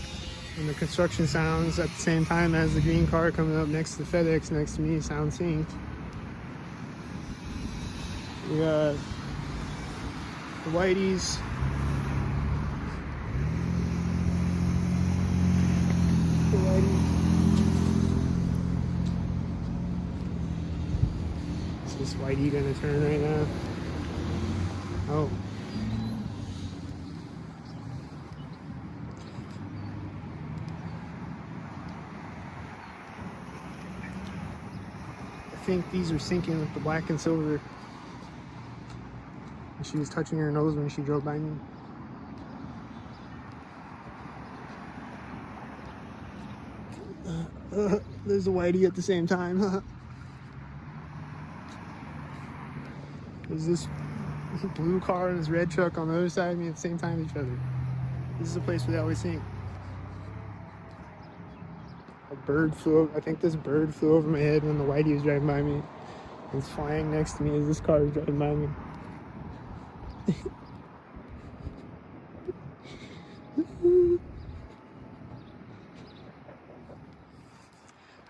And the construction sounds at the same time as the green car coming up next to the FedEx next to me sound synced. We got the whiteys. The whiteys. Is this whitey gonna turn right now? Oh. I think these are syncing with the black and silver. And she was touching her nose when she drove by me. There's a whitey at the same time. There's this blue car and this red truck on the other side of me at the same time as each other. This is a place where they always sync. A bird flew over, I think this bird flew over my head when the whitey was driving by me. It's flying next to me as this car is driving by me.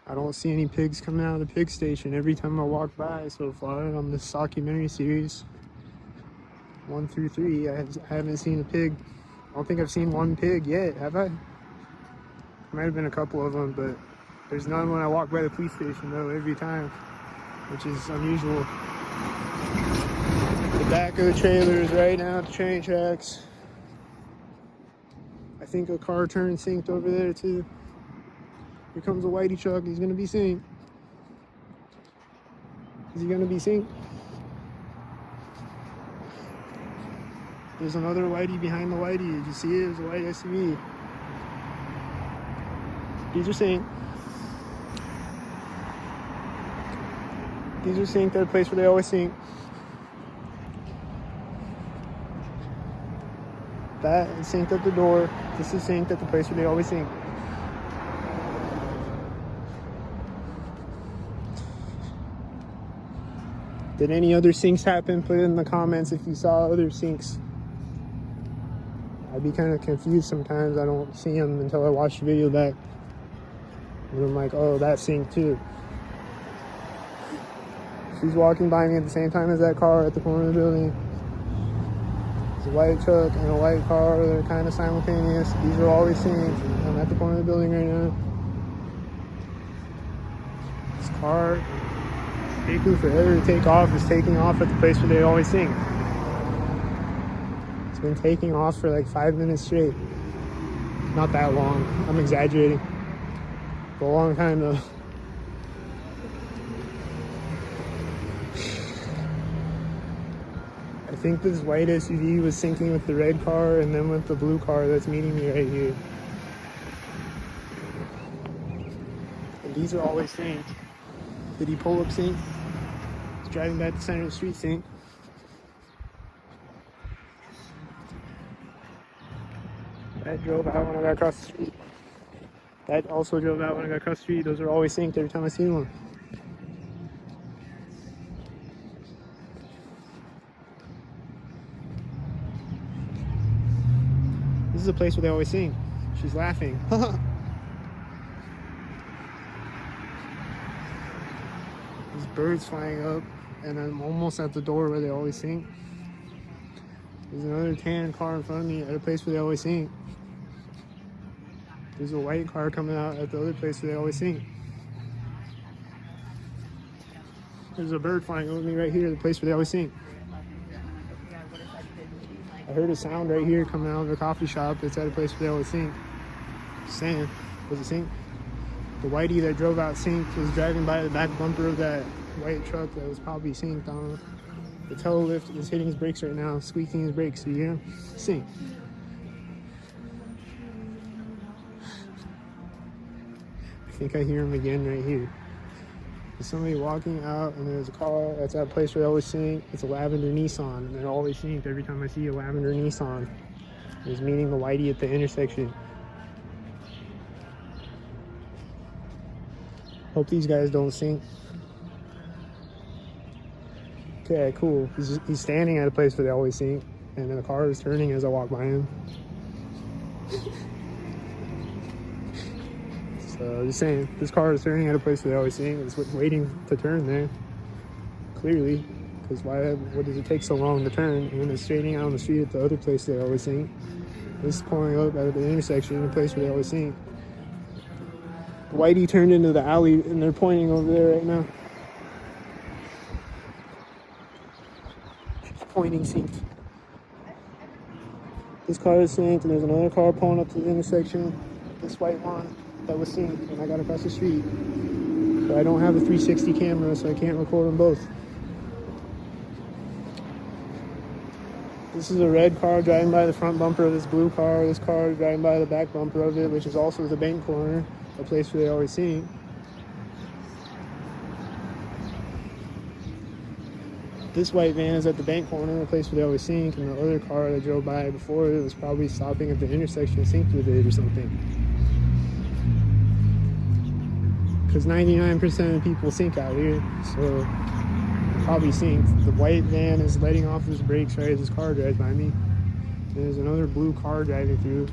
I don't see any pigs coming out of the pig station every time I walk by so far on this STALKUM3NTARY series. 1 through 3, I haven't seen a pig. I don't think I've seen one pig yet, have I? Might have been a couple of them, but there's none when I walk by the police station though every time, which is unusual. The back of the trailer is right now at the train tracks. I think a car turned synced over there too. Here comes a whitey truck. He's gonna be synced. Is he gonna be synced? There's another whitey behind the whitey. Did you see it? There's a white SUV. These are synced. These are synced. They're a place where they always sync. That is synced at the door. This is synced at the place where they always sync. Did any other syncs happen? Put it in the comments if you saw other syncs. I'd be kind of confused sometimes. I don't see them until I watch the video back. And I'm like, oh, that synced too. She's walking by me at the same time as that car at the corner of the building. There's a white truck and a white car. They're kind of simultaneous. These are always synced. I'm at the corner of the building right now. This car, taking forever to take off, is taking off at the place where they always sync. It's been taking off for like 5 minutes straight. Not that long. I'm exaggerating. For a long time though. I think this white SUV was syncing with the red car and then with the blue car that's meeting me right here. And these are always synced. Did he pull up sync? He's driving back the center of the street sync. I drove out when I got across the street. That also drove out when I got across the street. Those are always synced every time I see one. This is a place where they always sing. She's laughing. There's birds flying up, and I'm almost at the door where they always sing. There's another tan car in front of me at a place where they always sing. There's a white car coming out at the other place where they always sing. There's a bird flying over me right here, the place where they always sing. I heard a sound right here coming out of a coffee shop that's at a place where they always sing. Just saying, was it sync? The whitey that drove out synced was driving by the back bumper of that white truck that was probably synced on. The tail lift is hitting his brakes right now, squeaking his brakes. So you hear him? Sync. I think I hear him again right here. There's somebody walking out, and there's a car that's at a place where they always sing. It's a lavender Nissan, and they're always synced every time I see a lavender Nissan. It's meeting the whitey at the intersection. Hope these guys don't sync. Okay, cool. He's standing at a place where they always sync, and then the car is turning as I walk by him. So just saying, this car is turning at a place where they always sync. It's waiting to turn there, clearly, because what does it take so long to turn? And then it's straightening out on the street at the other place they always sync. This is pulling up at the intersection, the place where they always sync. Whitey turned into the alley, and they're pointing over there right now. She's pointing synced. This car is synced, and there's another car pulling up to the intersection. This white one that was synced when I got across the street. But I don't have a 360 camera, so I can't record them both. This is a red car driving by the front bumper of this blue car. This car is driving by the back bumper of it, which is also the bank corner, a place where they always sync. This white van is at the bank corner, a place where they always sync, and the other car that drove by before it was probably stopping at the intersection synced with it or something. Because 99% of people sync out here, so probably synced. The white van is letting off his brakes right as his car drives by me. And there's another blue car driving through.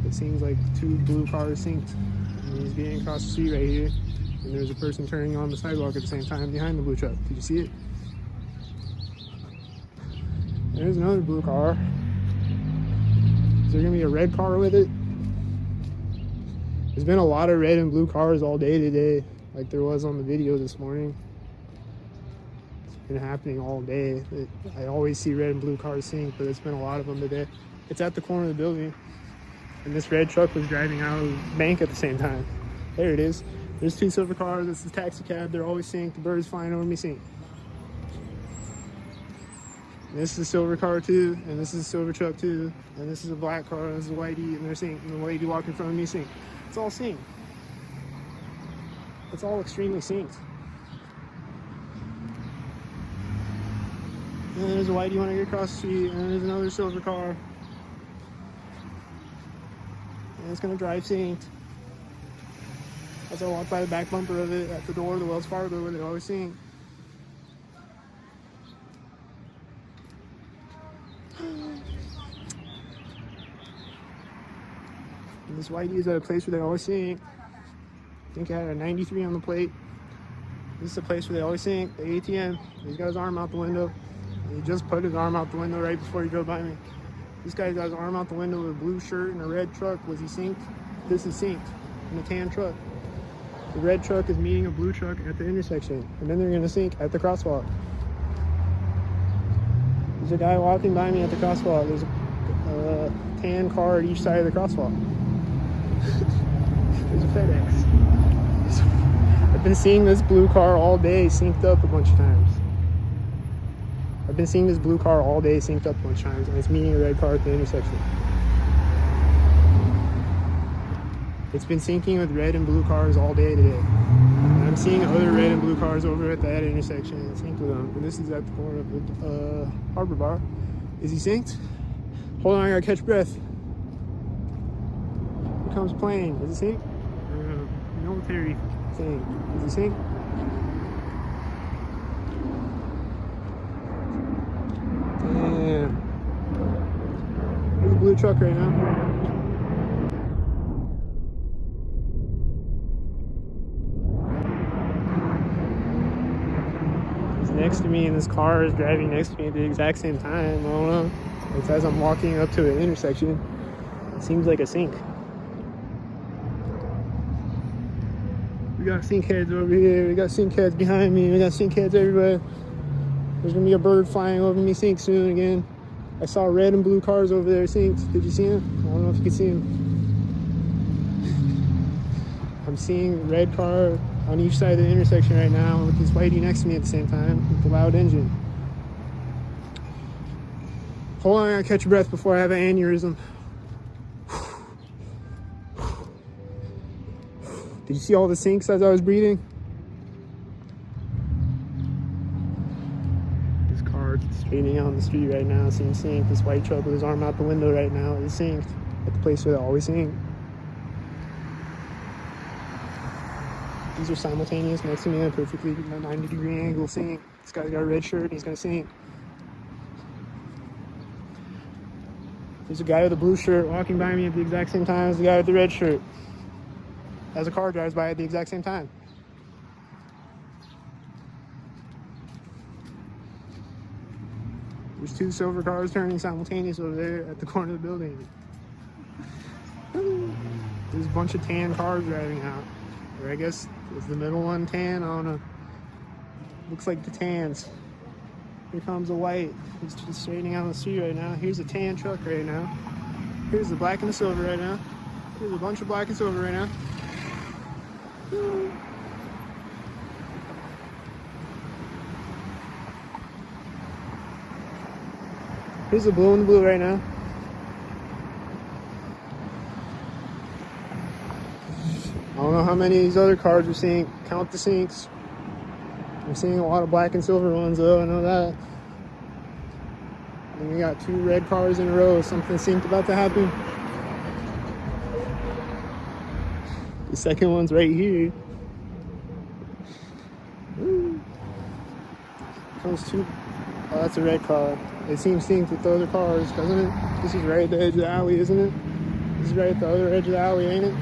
It seems like two blue cars synced. And he's getting across the street right here. And there's a person turning on the sidewalk at the same time behind the blue truck. Did you see it? There's another blue car. Is there gonna be a red car with it? There's been a lot of red and blue cars all day today, like there was on the video this morning. It's been happening all day. I always see red and blue cars sync, but it's been a lot of them today. It's at the corner of the building, and this red truck was driving out of the bank at the same time. There it is. There's two silver cars. This is a taxi cab. They're always synced. The birds flying over me sync. This is a silver car too, and this is a silver truck too, and this is a black car, and this is a whitey, and they're synced, and the whitey walking in front of me synced. It's all synced. It's all extremely synced. And there's a whitey when I get across the street, and there's another silver car. And it's gonna drive synced. As I walk by the back bumper of it at the door of the Wells Fargo where they always sync. And this whitey is at a place where they always sync. I think I had a 93 on the plate. This is a place where they always sync, the ATM. He's got his arm out the window. He just put his arm out the window right before he drove by me. This guy's got his arm out the window with a blue shirt and a red truck. Was he synced? This is synced in a tan truck. The red truck is meeting a blue truck at the intersection, and then they're gonna sync at the crosswalk. There's a guy walking by me at the crosswalk. There's a tan car at each side of the crosswalk. There's a FedEx. I've been seeing this blue car all day synced up a bunch of times. I've been seeing this blue car all day synced up a bunch of times, and it's meeting a red car at the intersection. It's been syncing with red and blue cars all day today. And I'm seeing other red and blue cars over at that intersection and synced with them. And this is at the corner of the Harbor Bar. Is he synced? Hold on, I gotta catch breath. comes plane. Does it sink? Military thing. Does it sink? Damn. There's a blue truck right now. Next to me, and this car is driving next to me at the exact same time. I don't know. It's as I'm walking up to an intersection. It seems like a sink. We got sink heads over here. We got sink heads behind me. We got sink heads everywhere. There's gonna be a bird flying over me sink soon again. I saw red and blue cars over there sinks. Did you see them? I don't know if you can see them. I'm seeing red car on each side of the intersection right now with this whitey next to me at the same time with the loud engine. Hold on, I gotta catch your breath before I have an aneurysm. Did you see all the sinks as I was breathing? This car straightening out on the street right now, seeing sink. This white truck with his arm out the window right now is synced at the place where they always sink. These are simultaneous next to me at a perfectly 90-degree angle sink. This guy's got a red shirt and he's gonna sink. There's a guy with a blue shirt walking by me at the exact same time as the guy with the red shirt, as a car drives by at the exact same time. There's two silver cars turning simultaneous over there at the corner of the building. There's a bunch of tan cars driving out. Or I guess, is the middle one tan? I don't know. Looks like the tans. Here comes a white. He's just straightening out on the street right now. Here's a tan truck right now. Here's the black and the silver right now. Here's a bunch of black and silver right now. Here's the blue and the blue right now. I don't know how many of these other cars we're seeing. Count the sinks. I'm seeing a lot of black and silver ones though, I know that. And we got two red cars in a row. Something synced about to happen. The second one's right here. Comes two. Oh, that's a red car. It seems synced with the other cars, doesn't it? This is right at the edge of the alley, isn't it? This is right at the other edge of the alley, ain't it?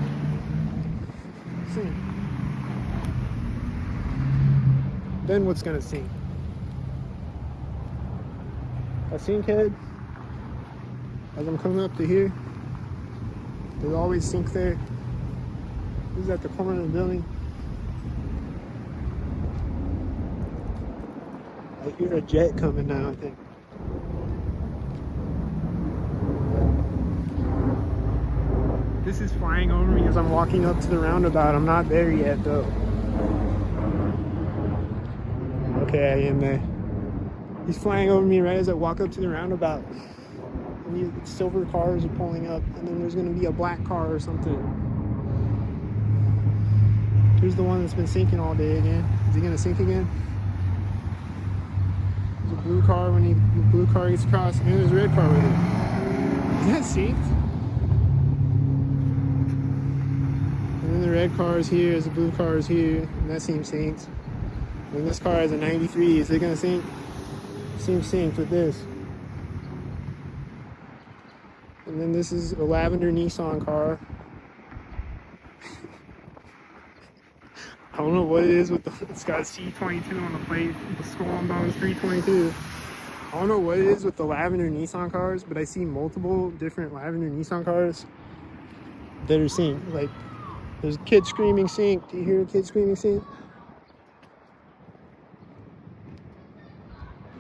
Sync. Then what's gonna sync? A sync head. As I'm coming up to here, there's always sync there. This is at the corner of the building. I hear a jet coming now, I think. This is flying over me as I'm walking up to the roundabout. I'm not there yet though. Okay, I am there. He's flying over me right as I walk up to the roundabout. And these silver cars are pulling up, and then there's gonna be a black car or something. Here's the one that's been sinking all day again. Is he gonna sink again? There's a blue car when the blue car gets across, and there's a red car with it. Is that synced? And then the red car is here, as the blue car is here, and that seems synced. And this car has a 93. Is it gonna sync? Seems synced with this. And then this is a lavender Nissan car. I don't know what it is with it's got C22 on the plate. The skull on is 322. I don't know what it is with the lavender Nissan cars, but I see multiple different lavender Nissan cars that are synced. Like, there's a kid screaming sync. Do you hear a kid screaming sync?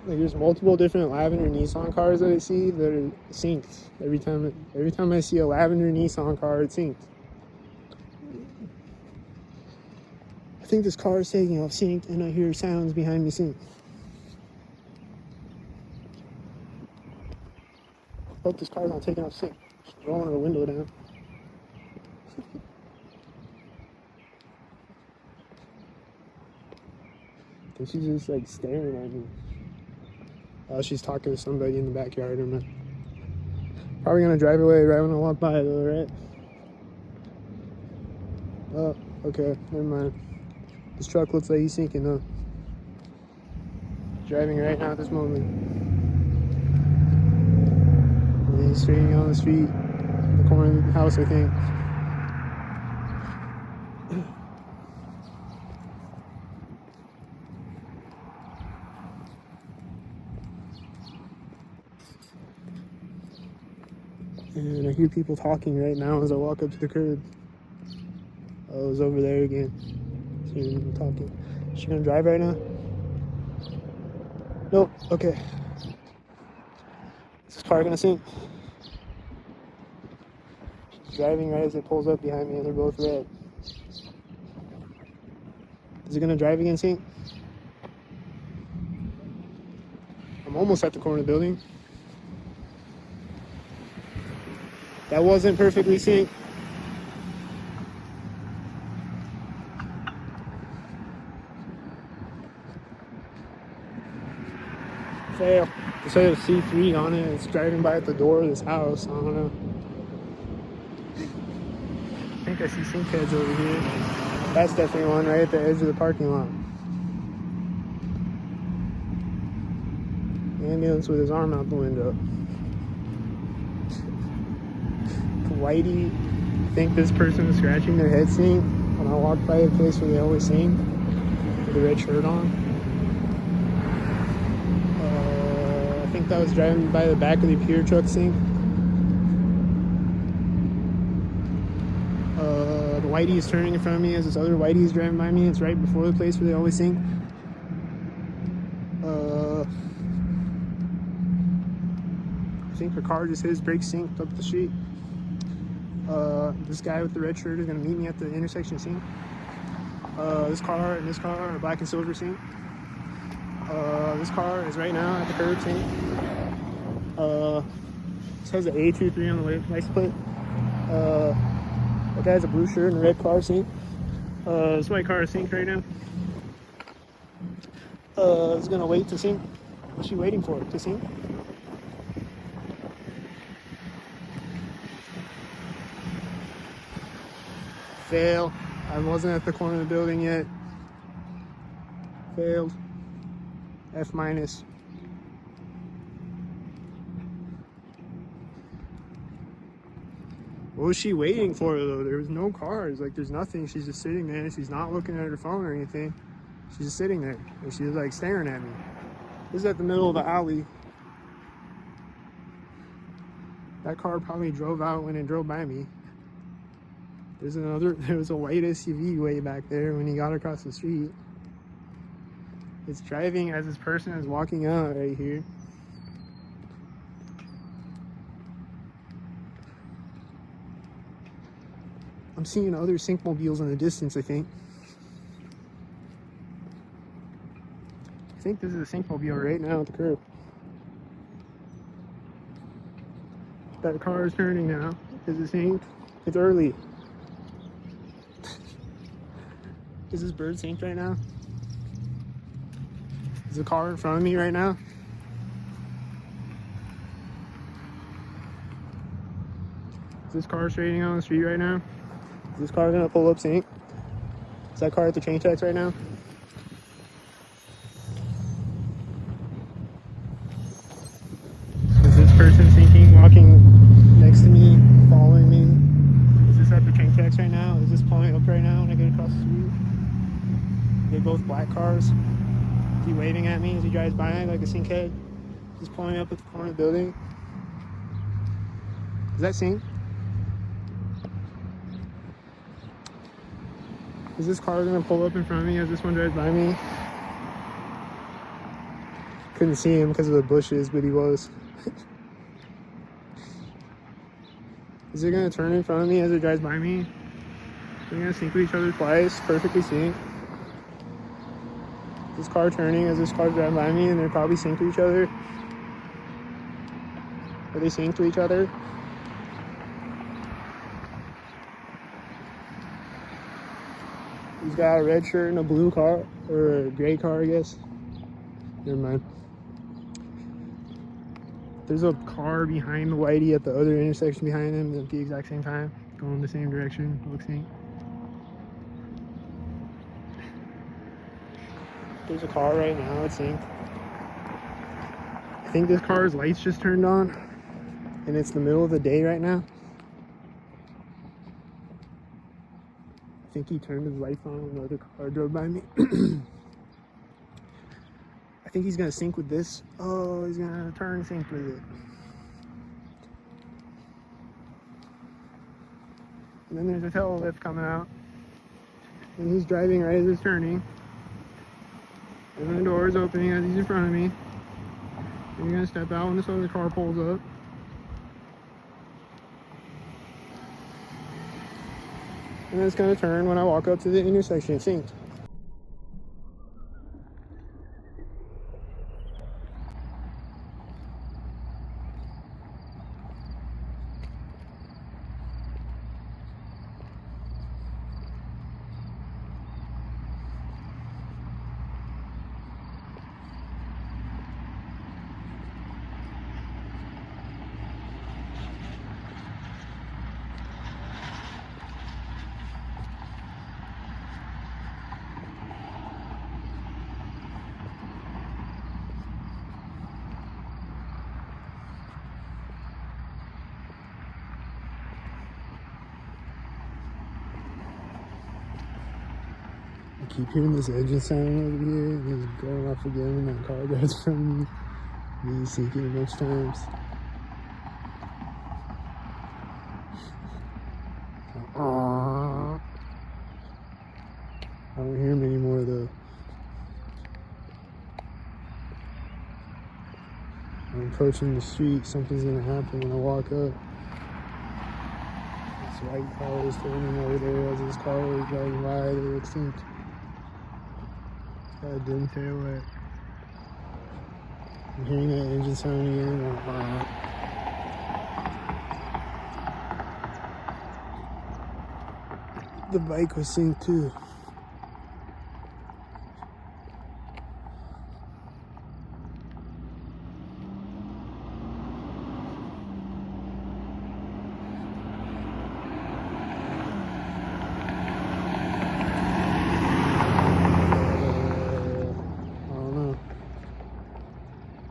Like, there's multiple different lavender Nissan cars that I see that are synced. Every time I see a lavender Nissan car, it's synced. I think this car is taking off synced, and I hear sounds behind me synced. Hope this car's not taking off synced. She's rolling her window down. I think she's just like staring at me. Oh, she's talking to somebody in the backyard. Probably gonna drive away right when I walk by though, right? Oh, okay, never mind. This truck looks like he's sinking though. Driving right now at this moment. And he's straightening on the street, the corner of the house, I think. And I hear people talking right now as I walk up to the curb. Oh, it was over there again. Hearing people talking. Is she gonna drive right now? Nope. Okay. Is this car gonna sink? She's driving right as it pulls up behind me, and they're both red. Is it gonna drive again, sink? I'm almost at the corner of the building. That wasn't perfectly synced. Fail. It says C3 on it. It's driving by at the door of this house. I don't know. I think I see sink heads over here. That's definitely one right at the edge of the parking lot. Ambulance with his arm out the window. Whitey, I think this person was scratching their head sink when I walked by the place where they always sing with a red shirt on. I think that was driving by the back of the Pure truck sink. The Whitey is turning in front of me as this other Whitey is driving by me. It's right before the place where they always sing. I think her car just hit his brake synced up the street. This guy with the red shirt is gonna meet me at the intersection scene. This car and this car are black and silver scene. This car is right now at the curb scene. This has an A23 on the license plate. That guy's a blue shirt and a red car scene. This white car is synced right now. It's gonna wait to sync. What's she waiting for? To sync? Fail. I wasn't at the corner of the building yet. Failed. F minus. What was she waiting for though? There was no cars. Like there's nothing. She's just sitting there. She's not looking at her phone or anything. She's just sitting there. And she's like staring at me. This is at the middle of the alley. That car probably drove out when it drove by me. There was a white SUV way back there when he got across the street. It's driving as this person is walking out right here. I'm seeing other syncmobiles in the distance, I think. I think this is a syncmobile right now at the curb. That car is turning now. Is it synced? It's early. Is this bird synced right now? Is the car in front of me right now? Is this car straightening on the street right now? Is this car gonna pull up sync? Is that car at the train tracks right now? Is this person syncing, walking next to me, following me? Is this at the train tracks right now? Is this pulling up right now when I get across the street? They're both black cars. Is he waving at me as he drives by like a sync head? He's pulling up at the corner of the building. Is that sync? Is this car gonna pull up in front of me as this one drives by me? Couldn't see him because of the bushes, but he was. Is it gonna turn in front of me as it drives by me? They're gonna sync with each other twice, perfectly synced. This car turning as this car's driving by me, and they're probably synced to each other. Are they synced to each other? He's got a red shirt and a blue car, or a gray car, I guess. Never mind. There's a car behind the Whitey at the other intersection behind him at the exact same time, going the same direction. Looks synced. There's a car right now, it's synced. I think this car's lights just turned on, and it's the middle of the day right now. I think he turned his lights on when another car drove by me. I think he's gonna sync with this. Oh, he's gonna turn sync with it. And then there's a tail lift coming out. And he's driving right as it's turning. And then the door is opening as he's in front of me. And you're gonna step out when this other car pulls up. And then it's gonna turn when I walk up to the intersection. Synced. I keep hearing this engine sound over here, and he's going off again when that car drives from me. He's sinking a bunch of times. I don't hear him anymore though. I'm approaching the street. Something's gonna happen when I walk up. This white car is turning over there as this car is driving by. They look synced. Got a dim tail light. I'm hearing that engine sound again. The bike was synced too.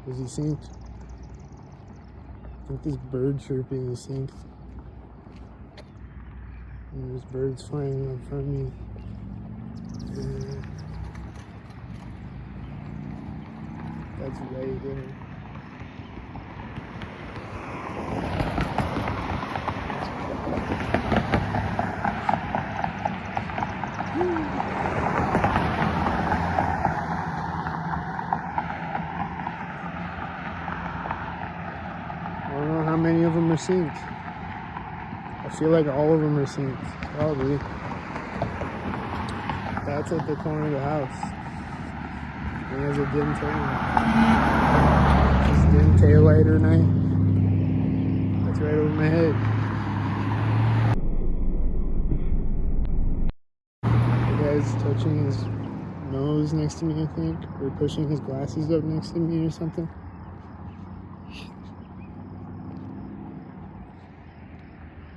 Is he synced? I think this bird chirping is synced. And there's birds flying in front of me. That's right there. I don't know how many of them are synced. I feel like all of them are synced, probably. That's at the corner of the house. He has a dim tail light. Just dim tail lighter night. That's right over my head. The guy's touching his nose next to me, I think, or pushing his glasses up next to me or something.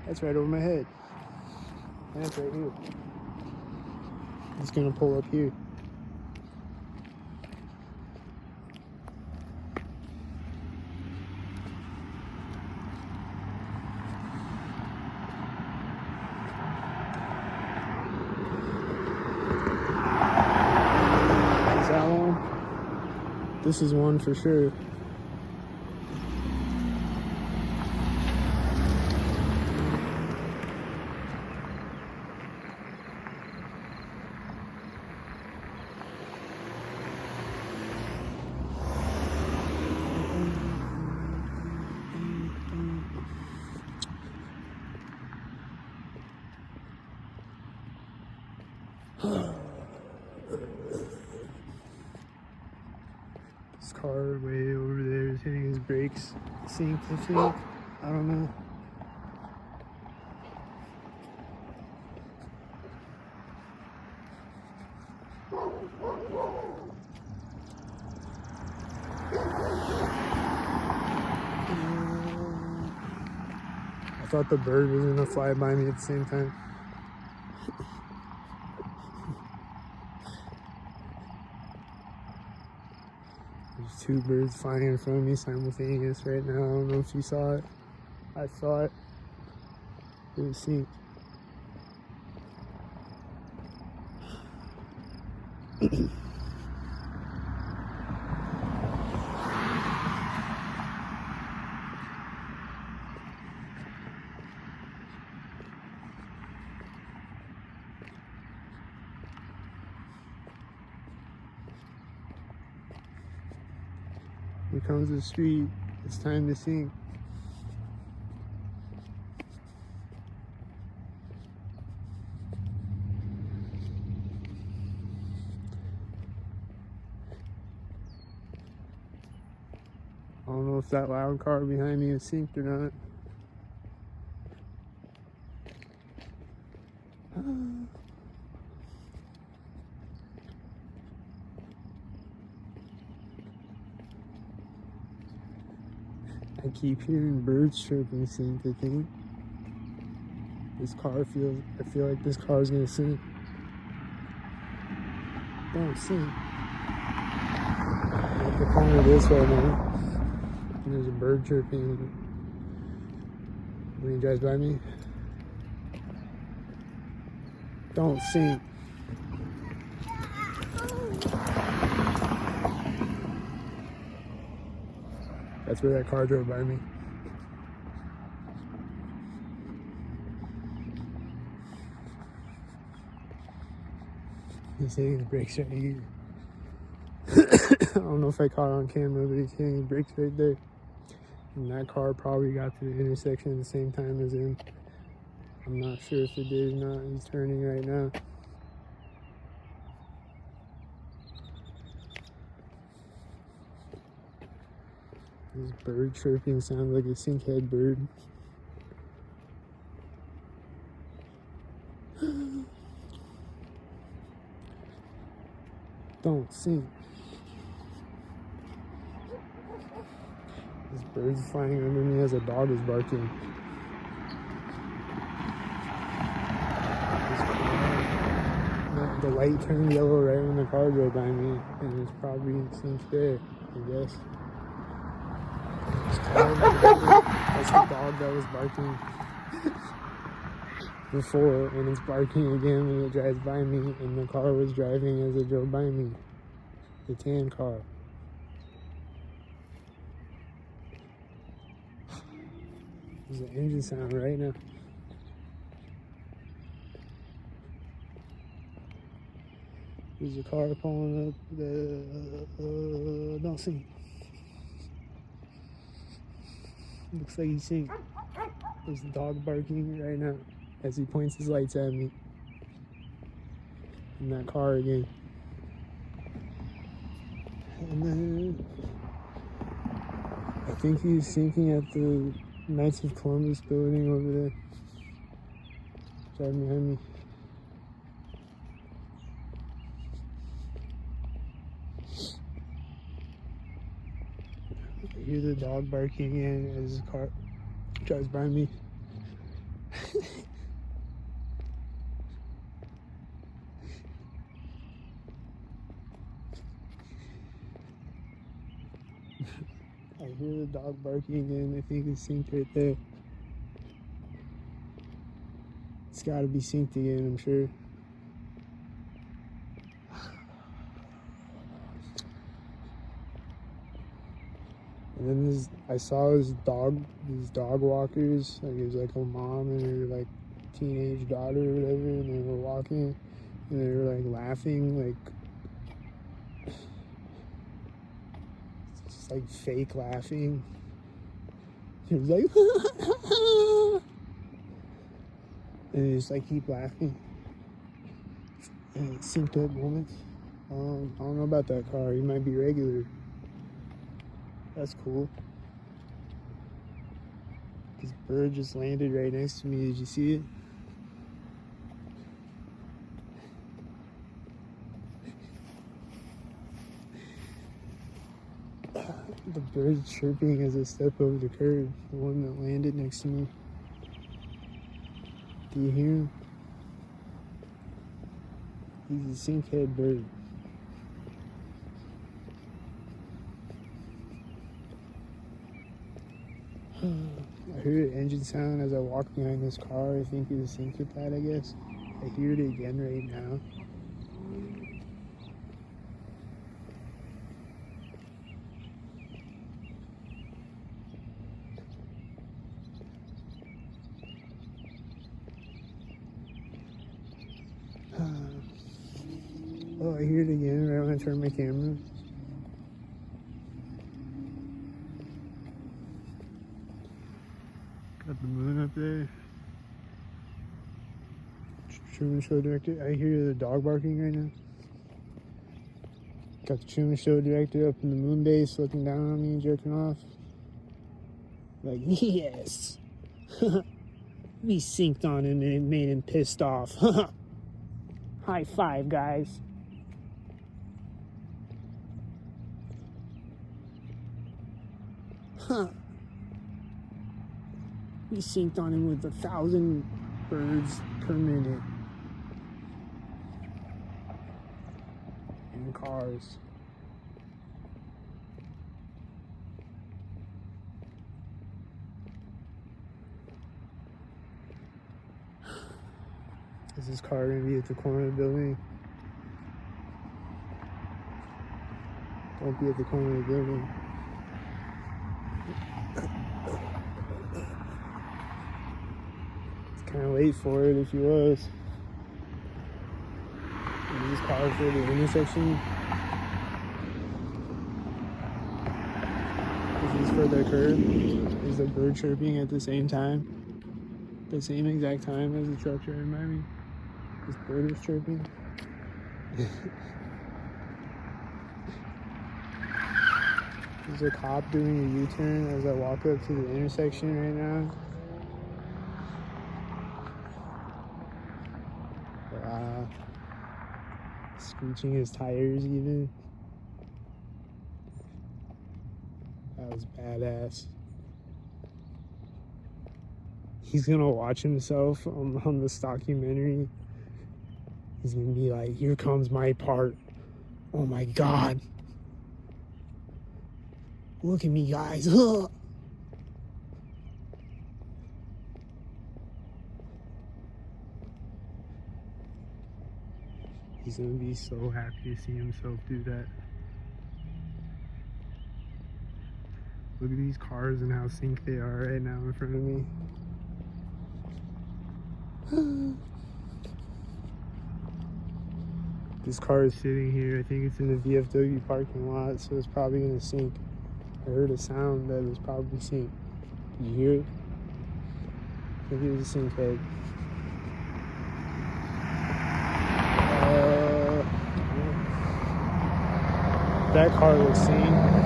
That's right over my head. And that's right here. It's gonna pull up here. Is that one? This is one for sure. This car way over there is hitting his brakes. Synced, I think. I don't know. I thought the bird was gonna fly by me at the same time. There's two birds flying in front of me simultaneous right now. I don't know if you saw it. I saw it. It was synced. Here comes the street. It's time to sync. I don't know if that loud car behind me is synced or not. I keep hearing birds chirping sync, I think. I feel like this car is gonna sync. Don't sync. I'm at the corner of this right now. And there's a bird chirping when he drives by me. Don't sync. That's where that car drove by me. He's hitting the brakes right here. I don't know if I caught it on camera, but he's hitting the brakes right there. And that car probably got to the intersection at the same time as him. I'm not sure if it did or not. He's turning right now. This bird chirping sounds like a sinkhead bird. Don't sink. This bird's flying under me as a dog is barking. The light turned yellow right when the car drove by me, and it's probably synced there, I guess. That's the dog that was barking before, and it's barking again when it drives by me, and the car was driving as it drove by me. The tan car. There's an engine sound right now. There's a car pulling up the don't see. Looks like he's seeing. There's a dog barking right now as he points his lights at me. In that car again. And then I think he's sinking at the Knights of Columbus building over there. Driving behind me. I hear the dog barking again as the car drives by me. I hear the dog barking again. I think it's synced right there. It's gotta be synced again, I'm sure. And then I saw these dog walkers, like it was like a mom and her like teenage daughter or whatever, and they were walking and they were like laughing, like just like fake laughing. It was like and they just like keep laughing. And it's synced up moments. I don't know about that car. He might be regular. That's cool. This bird just landed right next to me. Did you see it? The bird's chirping as I step over the curb. The one that landed next to me. Do you hear him? He's a sinkhead bird. I heard an engine sound as I walked behind this car. I think it was synced with that, I guess. I hear it again right now. Oh, I hear it again right when I turn my camera. Got the moon up there. Truman Show director. I hear the dog barking right now. Got the Truman Show director up in the moon base looking down on me, jerking off. Like, yes! We synced on him and it made him pissed off. High five, guys. We synced on him with 1,000 birds per minute. And cars. Is this car gonna be at the corner of the building? Don't be at the corner of the building. It's kind of late for it if he was. Is this car for the intersection? Is this for the curb? Is the bird chirping at the same time? The same exact time as the truck driving by me? This bird is chirping. There's a cop doing a U-turn as I walk up to the intersection right now. Wow. Screeching his tires even. That was badass. He's gonna watch himself on this documentary. He's gonna be like, here comes my part. Oh my God. Look at me, guys. He's gonna be so happy to see himself do that. Look at these cars and how synced they are right now in front of me. This car is sitting here. I think it's in the VFW parking lot, so it's probably gonna sync. I heard a sound that was probably synced. Did you hear it? I think it was a sync head. That car looks synced.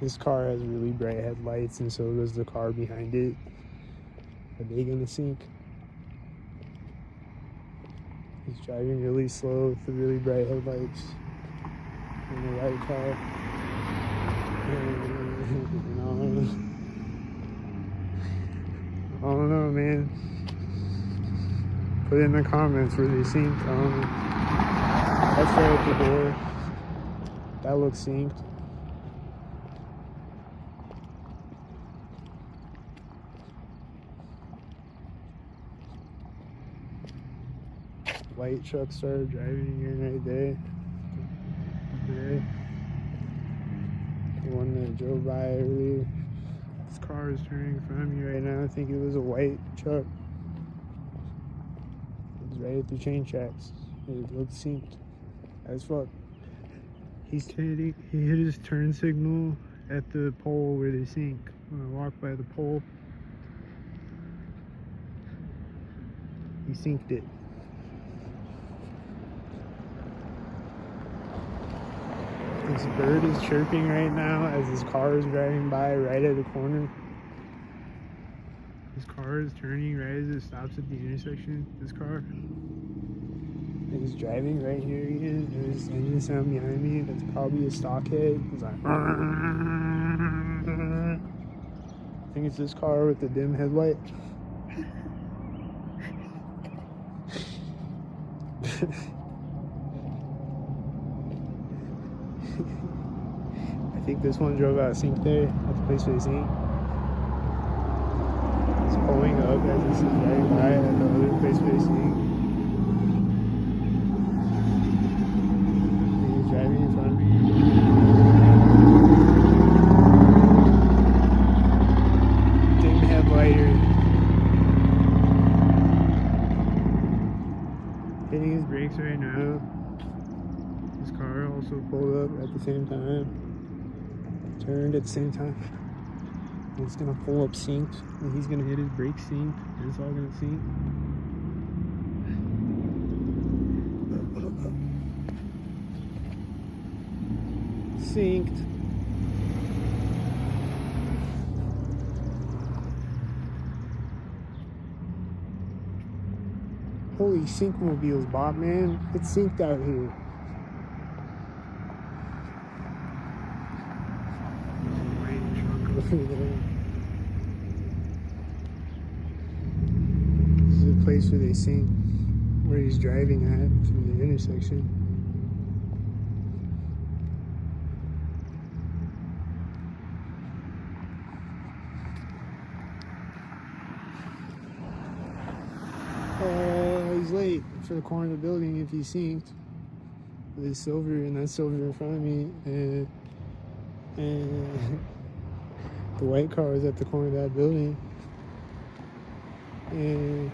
This car has really bright headlights, and so does the car behind it. Are they gonna sync? He's driving really slow with the really bright headlights in the white car. I don't know, man. Put in the comments where they synced. That's right at the door. That looks synced. White truck started driving here right there. The one that drove by earlier. This car is turning in front of me right now. I think it was a white truck. It was right at the train tracks. It looked synced as fuck. He hit his turn signal at the pole where they sync. When I walk by the pole, he synced it. This bird is chirping right now as his car is driving by right at the corner. His car is turning right as it stops at the intersection. This car. And he's driving right here again. There's engine sound behind me. That's probably a stockhead. He's like, I think it's this car with the dim headlight. I think this one drove out of sync there at the place where they sink. It's pulling up as this is driving by at the other place where they sink. He's driving in front of me. Dim headlighter. Hitting his brakes right now. His car also pulled up at the same time. Turned at the same time. And it's gonna pull up synced, and he's gonna hit his brakes synced, and it's all gonna sync. Synced. Holy syncmobiles, Bob, man. It's synced out here. There's a white truck over there. This is the place where they sync, where he's driving at through the intersection. He's late for the corner of the building if he's synced. There's silver, and that's silver in front of me, and the white car is at the corner of that building, and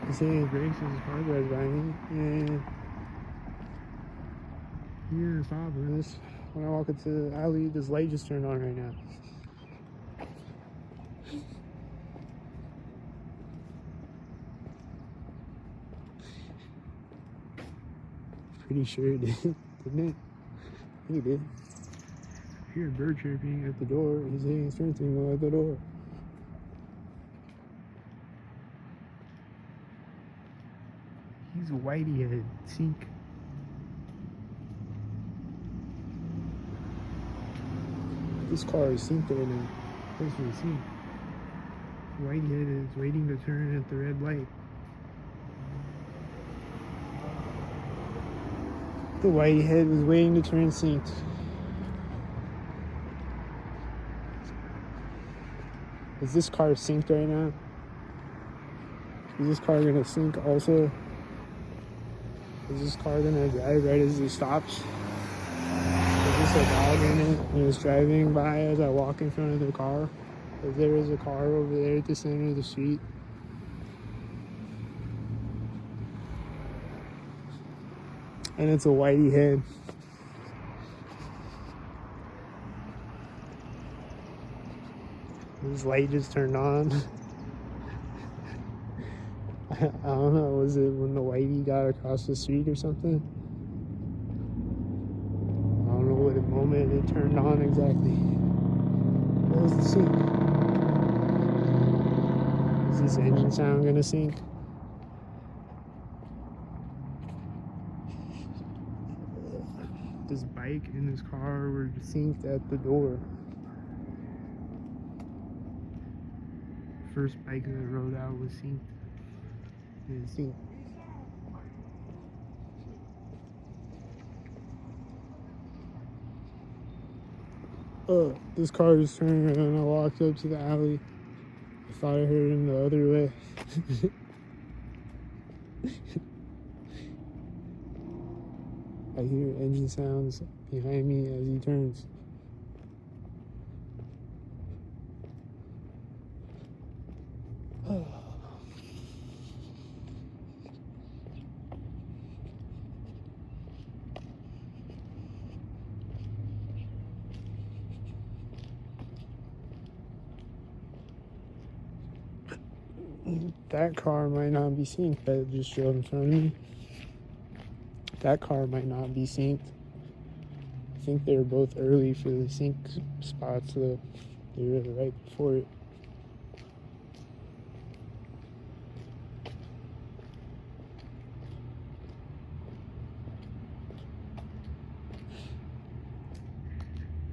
he's hitting his brakes as his car drives by me, and he's gonna stop. And this, when I walk into the alley, this light just turned on right now. Pretty sure it did, didn't it? I think it did. I hear a bird chirping at the door. He's hitting his turn signal at the door. He's a whitey head. Sink. This car is synced right now. That's what it's synced. Whitey head is waiting to turn at the red light. The white head was waiting to turn synced. Is this car synced right now? Is this car gonna sync also? Is this car gonna drive right as it stops? Is this a dog in it and it's driving by as I walk in front of the car? Because there is a car over there at the center of the street. And it's a whitey head. This light just turned on. I don't know, was it when the whitey got across the street or something? I don't know what moment it turned on exactly. What was the sync? Is this engine sound gonna sync? This bike and this car were synced at the door. First bike that I rode out was synced. And it's synced. This car just turned around and I walked up to the alley. I thought I heard him the other way. I hear engine sounds behind me as he turns. That car might not be synced that just drove in front of me. That car might not be synced. I think they were both early for the sync spots, so they were right before it.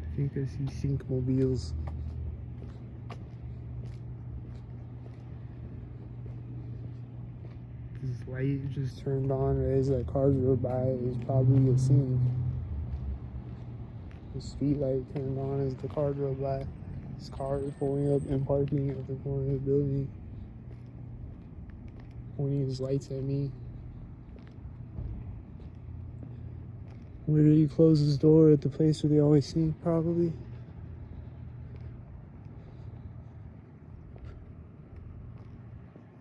I think I see sync mobiles. This his light just turned on right as that car drove by. It was probably a scene. The street light turned on as the car drove by. His car is pulling up and parking at the corner of the building, pointing his lights at me. Where did he close his door? At the place where they always sing, probably.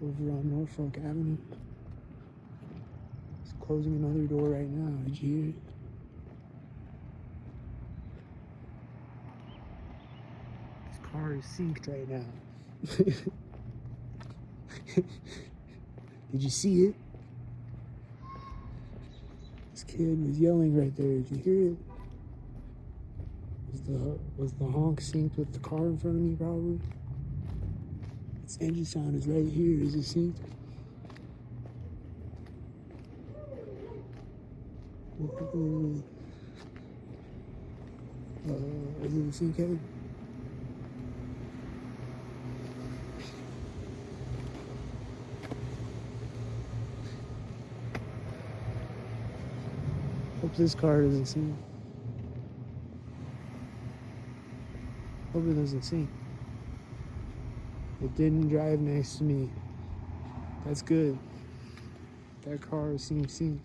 Over on Norfolk Avenue. He's closing another door right now. Did you hear it? His car is synced right now. Did you see it? This kid was yelling right there. Did you hear it? Was the honk synced with the car in front of me, probably? Its engine sound is right here. Is it synced? Is it synced? Hope this car doesn't sink. Hope it doesn't sink. It didn't drive next to me. That's good. That car seems synced.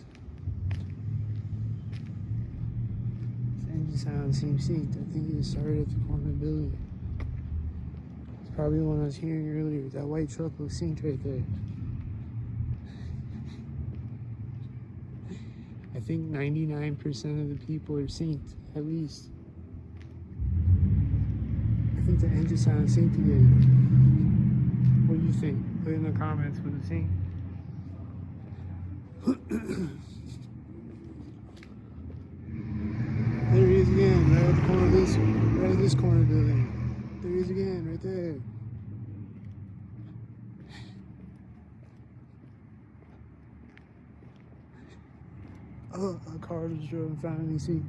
Its engine sound seems synced. I think it started at the corner of the building. It's probably the one I was hearing earlier. That white truck looks synced right there. I think 99% of the people are synced, at least. I think the engine sound is synced again. What do you think? Put it in the comments with the sync. There he is again, right at the corner of this, right at this corner building. There he is again, right there. Oh, a car just drove in front of me, see?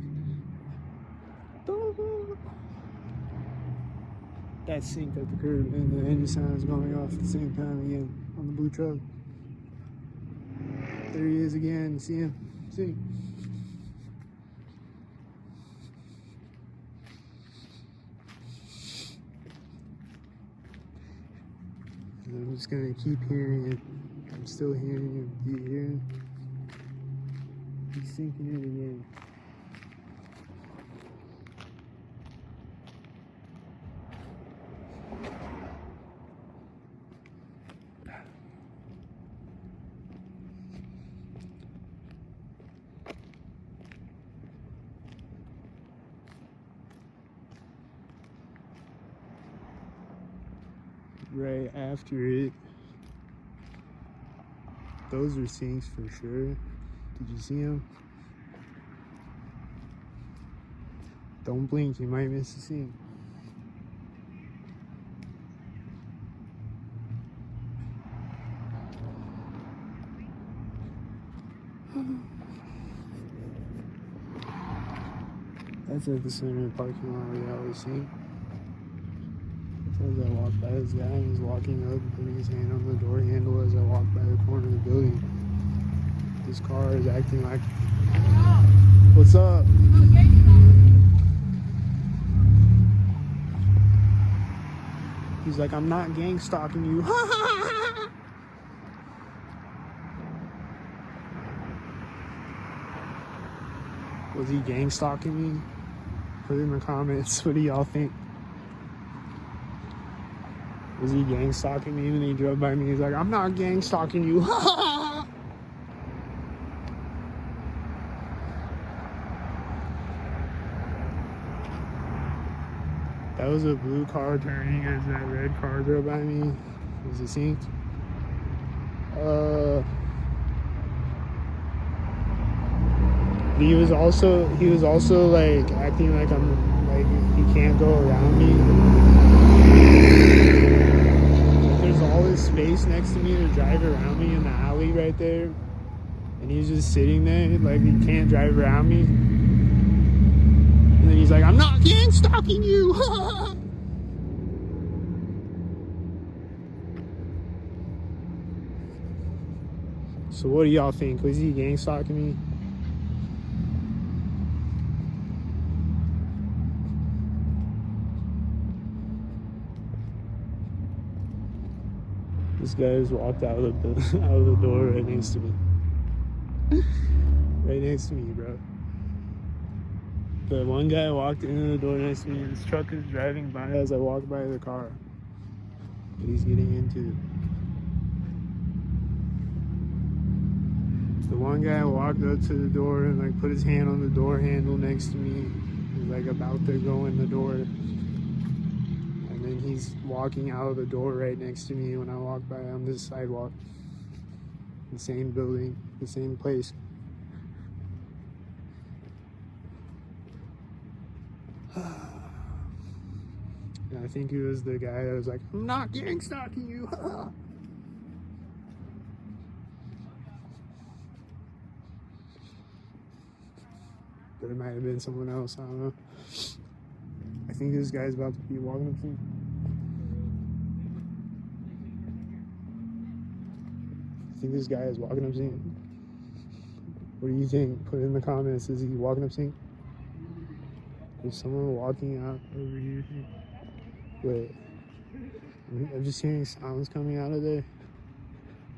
That's synced at the curb, and the engine sound is going off at the same time again on the blue truck. There he is again, see him? See? And I'm just gonna keep hearing it. I'm still hearing him. Do you hear him? He's sinking it again. Right after it, those are sinks for sure. Did you see them? Don't blink, you might miss the scene. That's at the center parking lot we always see. As I walk by this guy, he's walking up and putting his hand on the door handle as I walk by the corner of the building. This car is acting like... What's up? He's like, I'm not gang stalking you. Was he gang stalking me? Put it in the comments. What do y'all think? Was he gang stalking me when he drove by me? He's like, I'm not gang stalking you. That was a blue car turning as that red car drove by me. Was it synced? He was also like acting like I'm like he can't go around me. There's all this space next to me to drive around me in the alley right there, and he's just sitting there like he can't drive around me. And then he's like, I'm not gang stalking you. So what do y'all think? Was he gang stalking me? This guy just walked out of the door right next to me. Right next to me, bro. The one guy walked into the door next to me, and his truck is driving by as I walk by the car that he's getting into. The one guy walked up to the door and like put his hand on the door handle next to me. He was like about to go in the door. And then he's walking out of the door right next to me when I walk by on this sidewalk. The same building, the same place. And I think he was the guy that was like, I'm not gang stalking you. But it might have been someone else, I don't know. I think this guy's about to be walking up to me. I think this guy is walking up to me. What do you think? Put it in the comments. Is he walking up to me? Is someone walking out over here? Wait. I'm just hearing sounds coming out of there.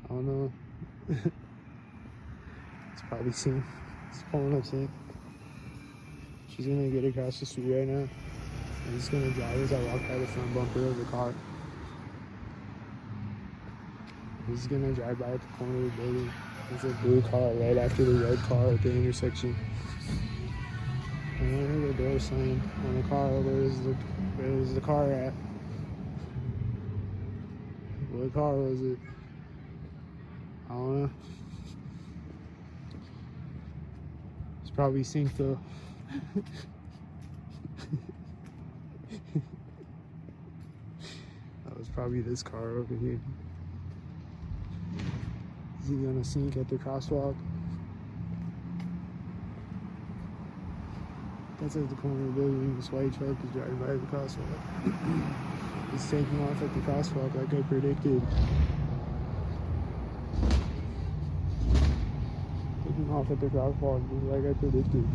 I don't know. It's probably seen. It's pulling up to me. She's gonna get across the street right now. I'm just gonna drive as I walk by the front bumper of the car. He's gonna drive by at the corner of the building. There's a blue car right after the red car at the intersection. And I heard the door slam on the car. Where was the car at? What car was it? I don't know. It's probably synced though. That was probably this car over here. Is he gonna sink at the crosswalk? That's at the corner of the building. This white truck is driving by the crosswalk. It's taking off at the crosswalk like I predicted. Taking off at the crosswalk just like I predicted.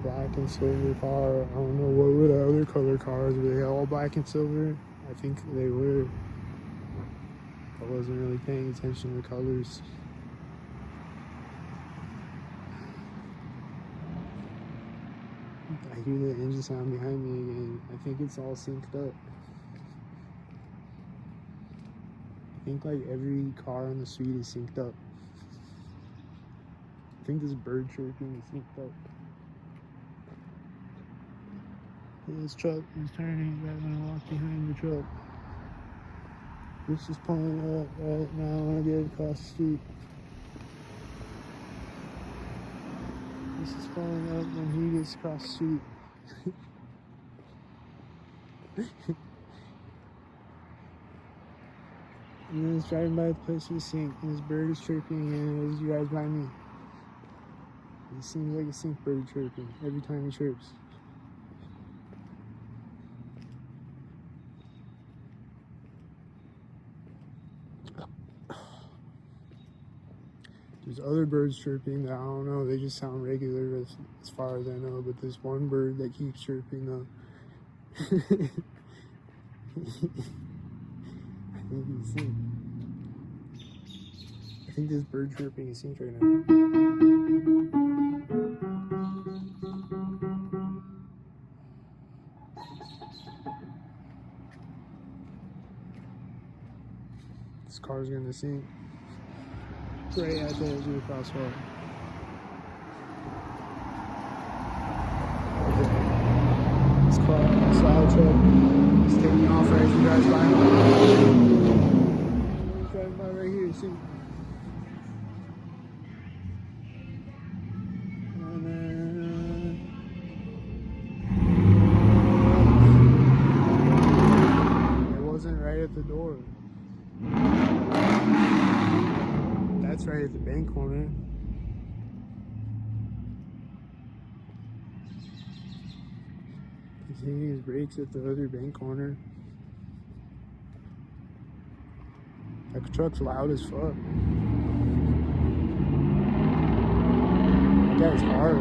Black and silver car. I don't know what were the other color cars. Were they all black and silver? I think they were. I wasn't really paying attention to colors. I hear the engine sound behind me again. I think it's all synced up. I think like every car on the street is synced up. I think this bird chirping is synced up. This truck is turning. Right when I walk behind the truck. This is pulling up right now when I get across the street. This is pulling up when he gets across the street. And then it's driving by the place with the sink, and this bird is chirping again as he drives by me. It seems like a sink bird chirping every time he chirps. There's other birds chirping that I don't know, they just sound regular as far as I know, but this one bird that keeps chirping though. I think he's synced. I think this bird chirping is synced right now. This car's gonna sink. Right at the edge of the crosswalk. This car, slide truck, is taking off right as you guys by. He's driving by right here, see? And then it wasn't right at the door. That's right at the bank corner. He's hitting his brakes at the other bank corner. That truck's loud as fuck. That guy's hard.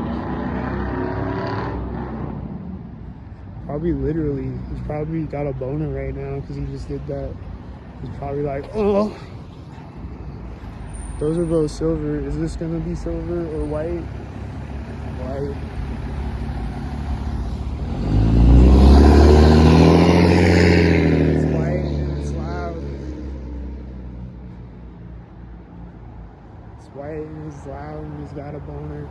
Probably literally, he's probably got a boner right now because he just did that. He's probably like, oh. Those are both silver. Is this gonna be silver or white? White. It's white and it's loud. It's white and it's loud and he's got a boner.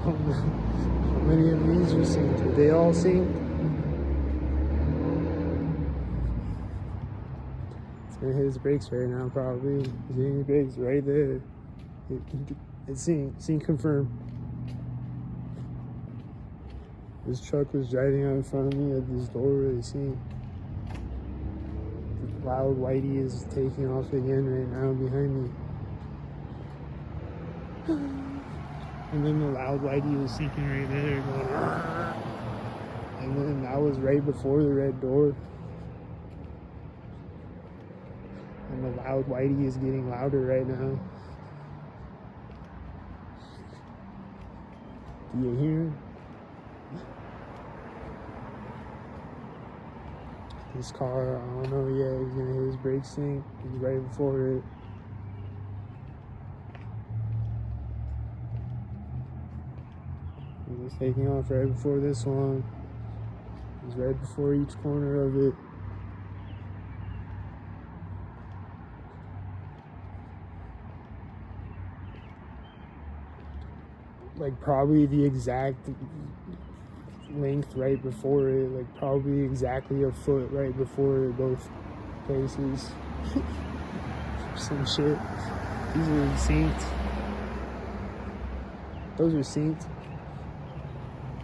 How many of these are synced? Did they all sync? It's gonna hit his brakes right now, probably. He's hitting his brakes right there. It's synced. Sync confirmed. This truck was driving out in front of me at this door. They synced. The loud whitey is taking off again right now behind me. And then the loud whitey was sinking right there going, and then that was right before the red door. And the loud whitey is getting louder right now. Do you hear him? This car, I don't know yet, he's gonna hit his brake sync. He's right before it. He's taking off right before this one. He's right before each corner of it. Like probably the exact length right before it. Like probably exactly a foot right before it, both places. Some shit. These are synced. Those are synced.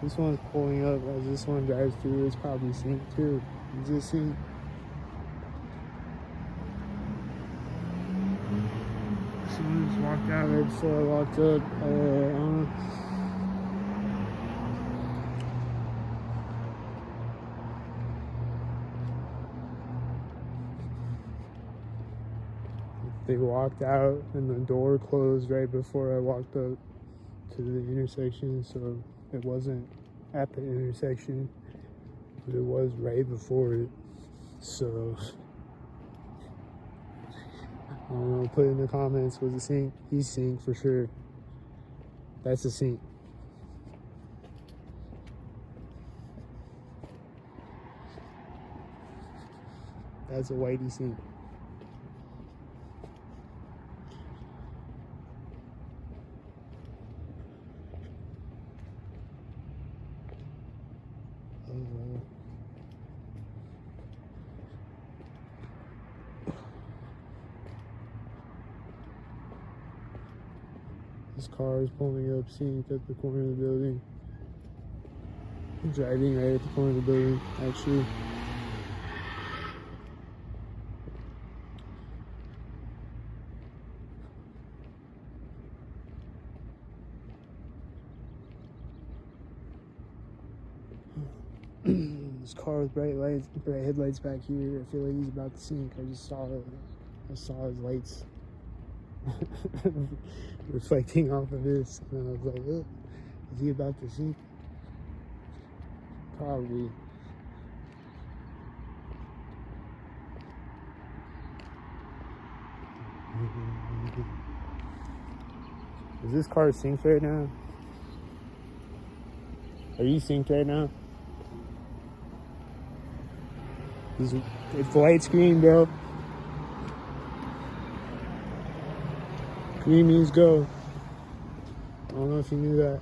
This one's pulling up as this one drives through. It's probably synced too. Is it synced? Someone just walked out right before I walked up. They walked out and the door closed right before I walked up to the intersection, so it wasn't at the intersection, but it was right before it. So I don't know, put in the comments, was it sync? He's sync for sure. That's a sync. That's a whitey sync. This car is pulling up, synced at the corner of the building. I'm driving right at the corner of the building, actually. This car with bright lights, bright headlights back here. I feel like he's about to sink. I just saw it. I saw his lights reflecting off of this, and I was like, "Oh, is he about to sink?" Probably. Is this car synced right now? Are you synced right now? It's light screen, bro. Green means go. I don't know if you knew that.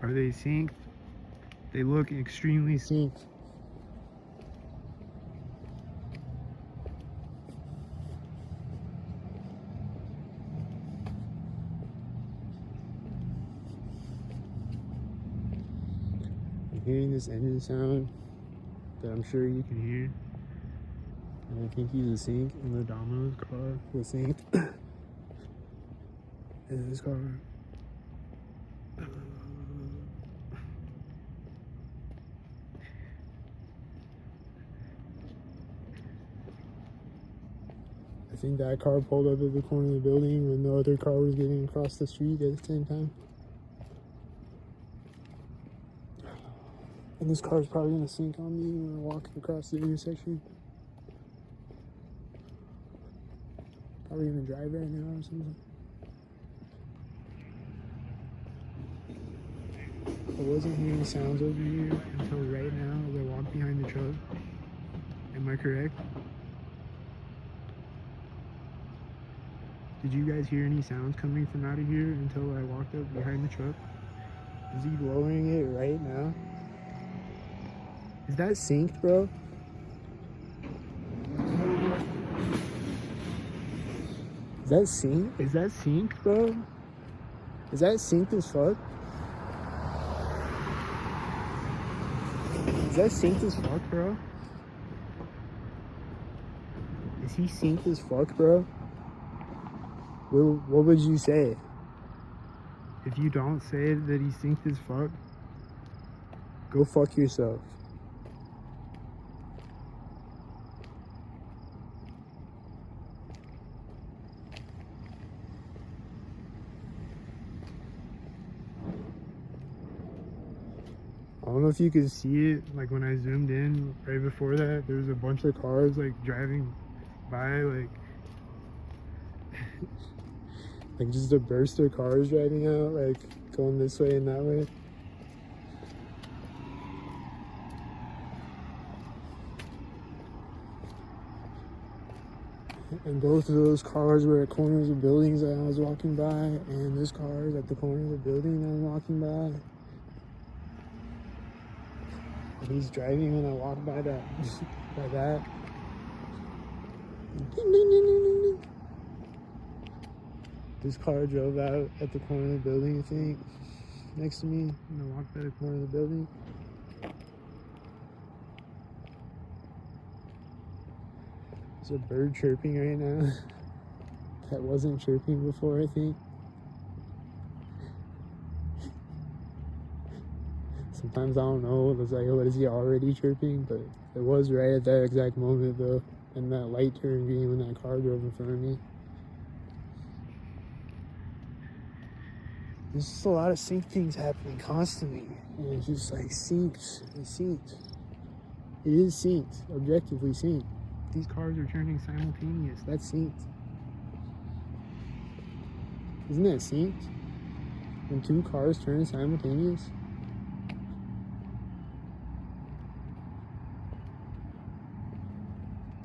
Are they synced? They look extremely synced. hearing this engine sound that I'm sure you can hear. And I think he's a sink, and the Domino's car was synced. And this car. I think that car pulled up at the corner of the building when the other car was getting across the street at the same time. And this car's probably gonna sink on me when I'm walking across the intersection. Probably gonna drive right now or something. I wasn't hearing sounds over here until right now as I walked behind the truck. Am I correct? Did you guys hear any sounds coming from out of here until I walked up behind the truck? Is he lowering it right now? Is that synced, bro? Is that synced? Is that synced, bro? Is that synced as fuck? Is that synced as fuck, bro? Is he synced as fuck, bro? What would you say? If you don't say that he's synced as fuck, go fuck yourself. I don't know if you could see it, like when I zoomed in right before that, there was a bunch of cars like driving by, like like just a burst of cars driving out, like going this way and that way. And both of those cars were at corners of buildings that I was walking by, and this car is at the corner of the building that I'm walking by. And he's driving when I walk by that, by that. Ding, ding, ding, ding, ding, ding. This car drove out at the corner of the building, I think, next to me, and I walked by the corner of the building. There's a bird chirping right now that wasn't chirping before, I think. Sometimes I don't know, it's like, what is he already chirping? But it was right at that exact moment though, and that light turned green when that car drove in front of me. There's just a lot of sync things happening constantly, and it's just like synced, it's synced. It is synced, objectively synced. These cars are turning simultaneous, that's synced. Isn't that synced? When two cars turn simultaneous?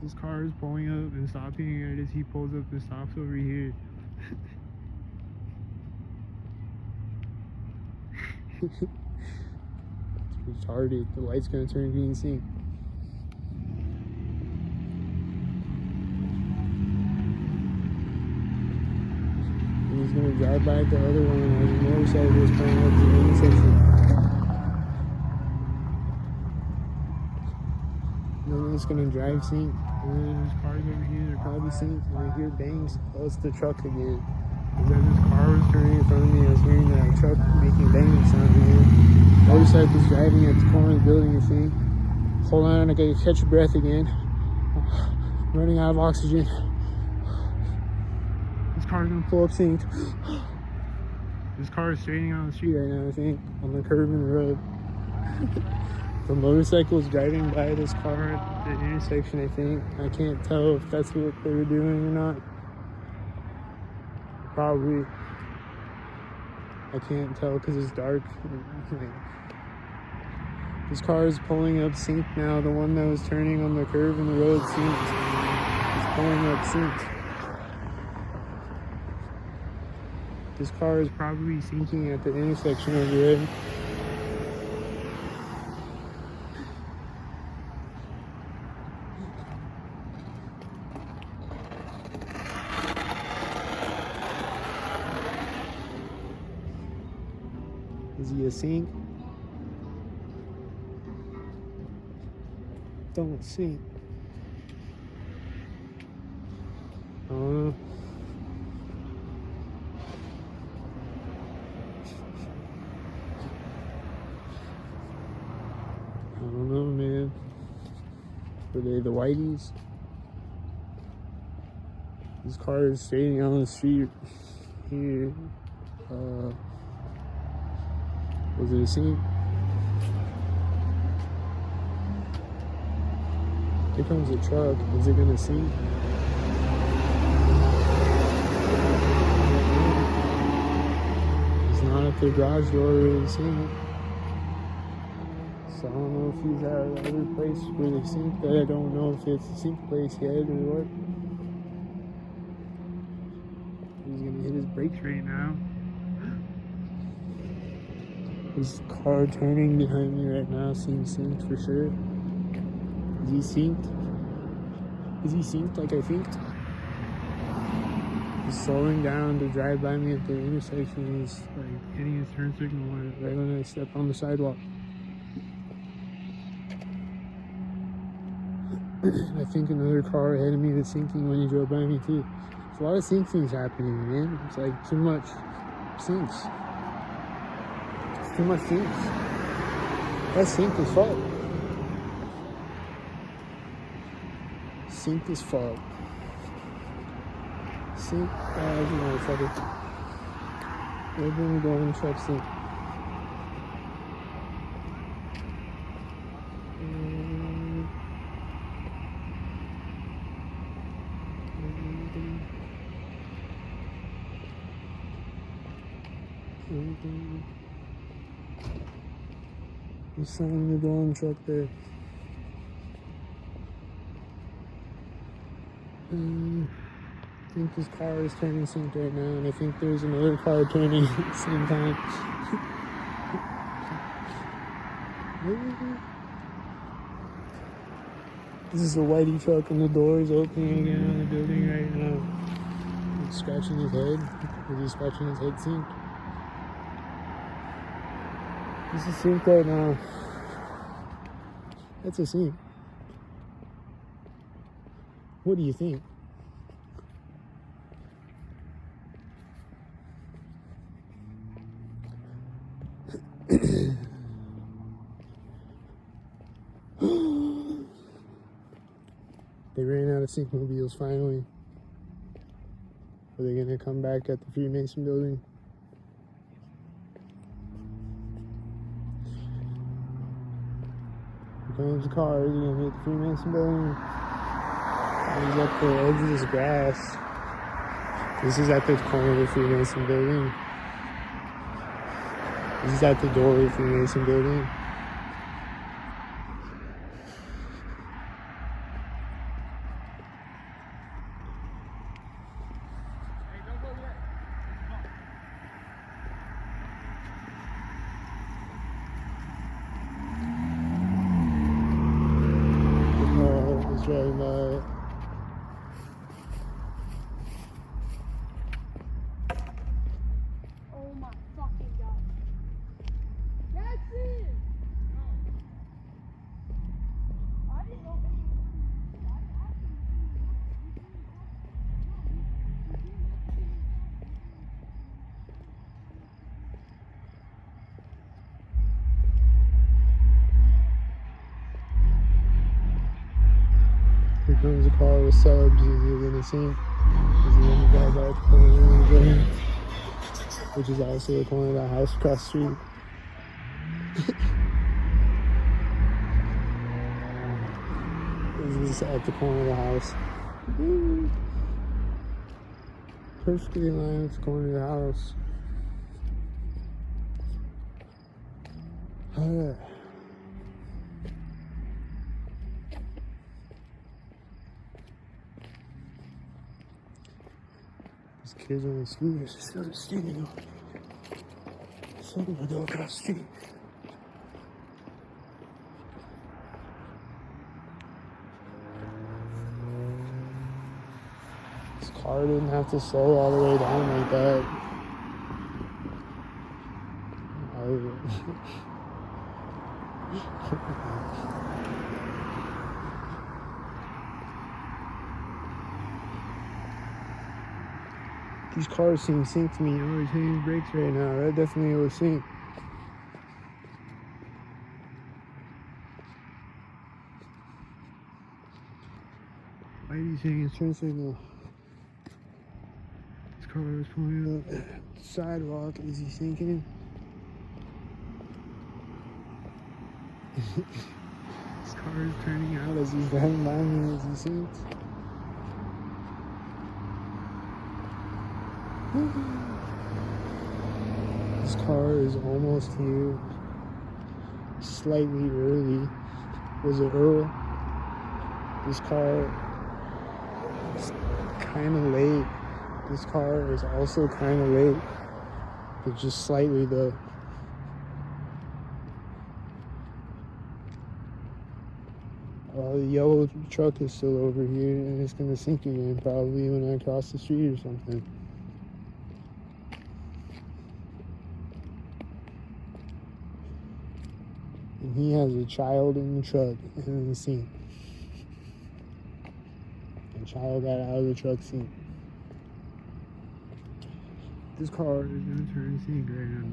This car is pulling up and stopping right as he pulls up and stops over here. It's retarded. The light's gonna turn green sync. And he's gonna drive by the other one as a motorcycle is pulling up the intersection. And then it's gonna drive sync. And then there's cars over here, they're probably synced. And I hear bangs. Oh, it's the truck again. As this car was turning in front of me, I was hearing that truck making banging sound again. Motorcycle's driving at the corner of the building, I think. Hold on, I gotta catch a breath again. I'm running out of oxygen. This car's gonna pull up synced. This car is straightening on the street right now, I think, on the curb in the road. The motorcycle is driving by this car at the intersection, I think. I can't tell if that's what they were doing or not. Probably. I can't tell because it's dark. This car is pulling up synced now. The one that was turning on the curve in the road synced. It's pulling up synced. This car is probably syncing at the intersection over there. Is he a sync? don't sink. I don't know. I don't know, man. Were they the whiteys? This car is standing on the street here. Was it a sink? Here comes a truck. Is it gonna sink? It's not at the garage door or the sink. So I don't know if he's at another place where they sink that. I don't know if it's a sink place yet or what. He's gonna hit his brakes right now. His car turning behind me right now seems synced for sure. Is he synced? Is he synced like I thinked? He's slowing down to drive by me at the intersection. He's like hitting his turn signal right when I step on the sidewalk. I think another car ahead of me was syncing when he drove by me too. There's a lot of sync things happening, man. It's like too much syncs. It's too much syncs. That's sync as fuck. Sync as fuck. Sync, you motherfucker. We're gonna go and truck sync. He's slamming the door on the truck there. I think this car is turning synced right now, and I think there's another car turning at the same time. This is a whitey truck, and the door is opening again on the building right now. He's scratching his head. Is he scratching his head synced? This is synced right now. That's a sync. What do you think? They ran out of sync mobiles finally. Are they gonna come back at the Freemason building? Here comes the car. Is he gonna hit the Freemason building? He's at the edge of this grass. This is at the corner of the Freemason building. This is at the door of the Freemason building. It's driving by. Oh my fucking god. That's it! I didn't know Here comes a car with subs. Is he gonna sink? Is he gonna drive by the corner of the building? Which is also the corner of the house across the street. This is at the corner of the house. Perfectly in line with the corner of the house. Alright. These kids on the scooters are still standing up. Some of them go across the street. This car didn't have to slow all the way down like that. These cars seem sink to me. Oh, he's hitting his brakes right now. That definitely will sink. Why is he hitting his turn signal? This car is pulling up the sidewalk. Is he sinking? This car is turning out as he's driving by me. As he sinks. This car is almost here. Slightly early. Was it Earl? This car is kind of late. This car is also kind of late, but just slightly though. The yellow truck is still over here, and it's gonna sink again probably when I cross the street or something. And he has a child in the truck and in the seat. The child got out of the truck seat. This car is gonna turn and sink right now.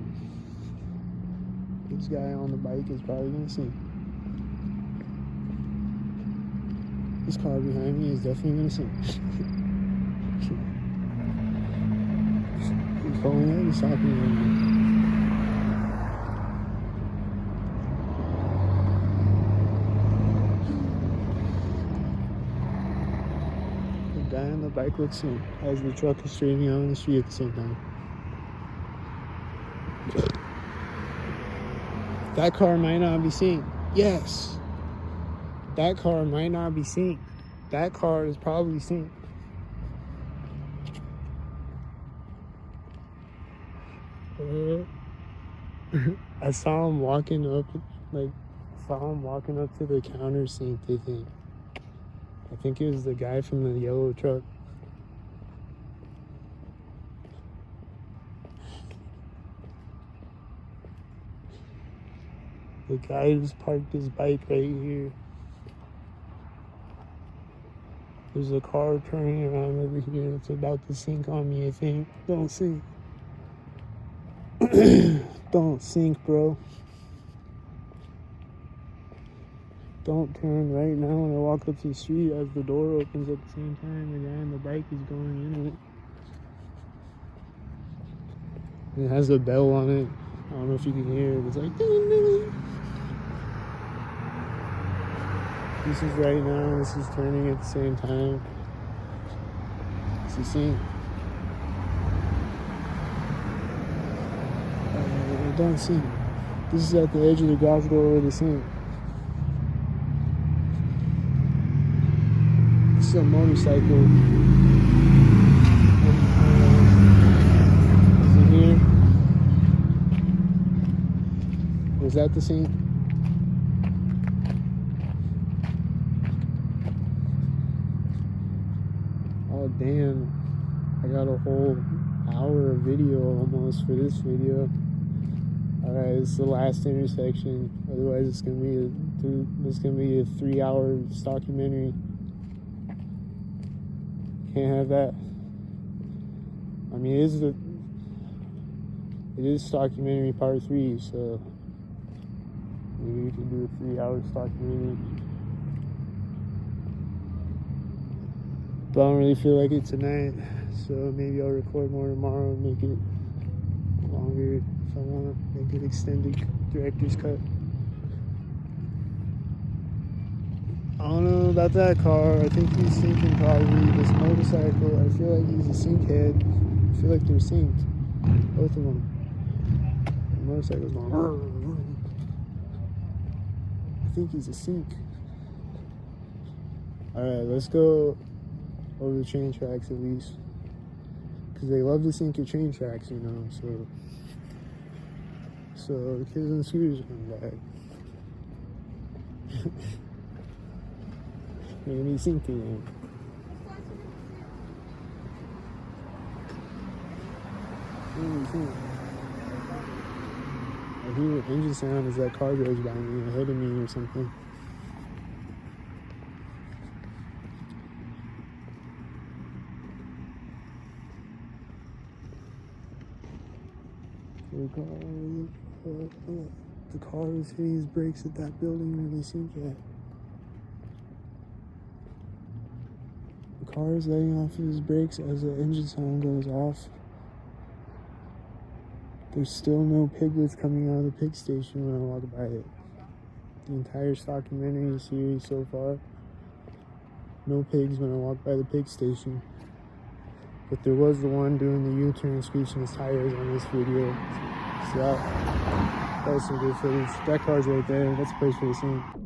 This guy on the bike is probably gonna sink. This car behind me is definitely gonna sink. He's pulling in, he's stopping right now. The guy on the bike looks sink as the truck is straightening out on the street at the same time. That car might not be synced. Yes. That car might not be synced. That car is probably synced. I saw him walking up, to the counter synced, I think. I think it was the guy from the yellow truck. The guy just parked his bike right here. There's a car turning around over here. It's about to sink on me, I think. Don't sink. Don't sink, bro. Don't turn right now when I walk up to the street as the door opens at the same time. The guy on the bike is going in it. It has a bell on it. I don't know if you can hear it. It's like ding, ding. This is right now. This is turning at the same time. So see, don't see. This is at the edge of the garage door where the sink. This is a motorcycle. Is it here? Was that the sink? Oh damn, I got a whole hour of video almost for this video. Alright, this is the last intersection. Otherwise it's gonna be a 3-hour documentary. Can't have that. I mean, it is documentary part 3, so maybe we can do a 3-hour documentary. But I don't really feel like it tonight, so maybe I'll record more tomorrow and make it longer if I want to make it extended director's cut. I don't know about that car. I think he's sinking probably. This motorcycle, I feel like he's a sink head. I feel like they're synced. Both of them. The motorcycle's going. I think he's a sink. Alright, let's go over the train tracks at least. Because they love to sink your train tracks, you know, so the kids and scooters are coming back. You're gonna be synced again. I hear the engine sound as that car goes by me ahead of me or something. The car is hitting his brakes at that building where they sink at. The car is letting off his brakes as the engine sound goes off. There's still no piglets coming out of the pig station when I walk by it. The entire documentary series so far, no pigs when I walk by the pig station. But there was the one doing the U-turn screeching his tires on this video. So that was some good footage. That car's right there. That's the place for the scene.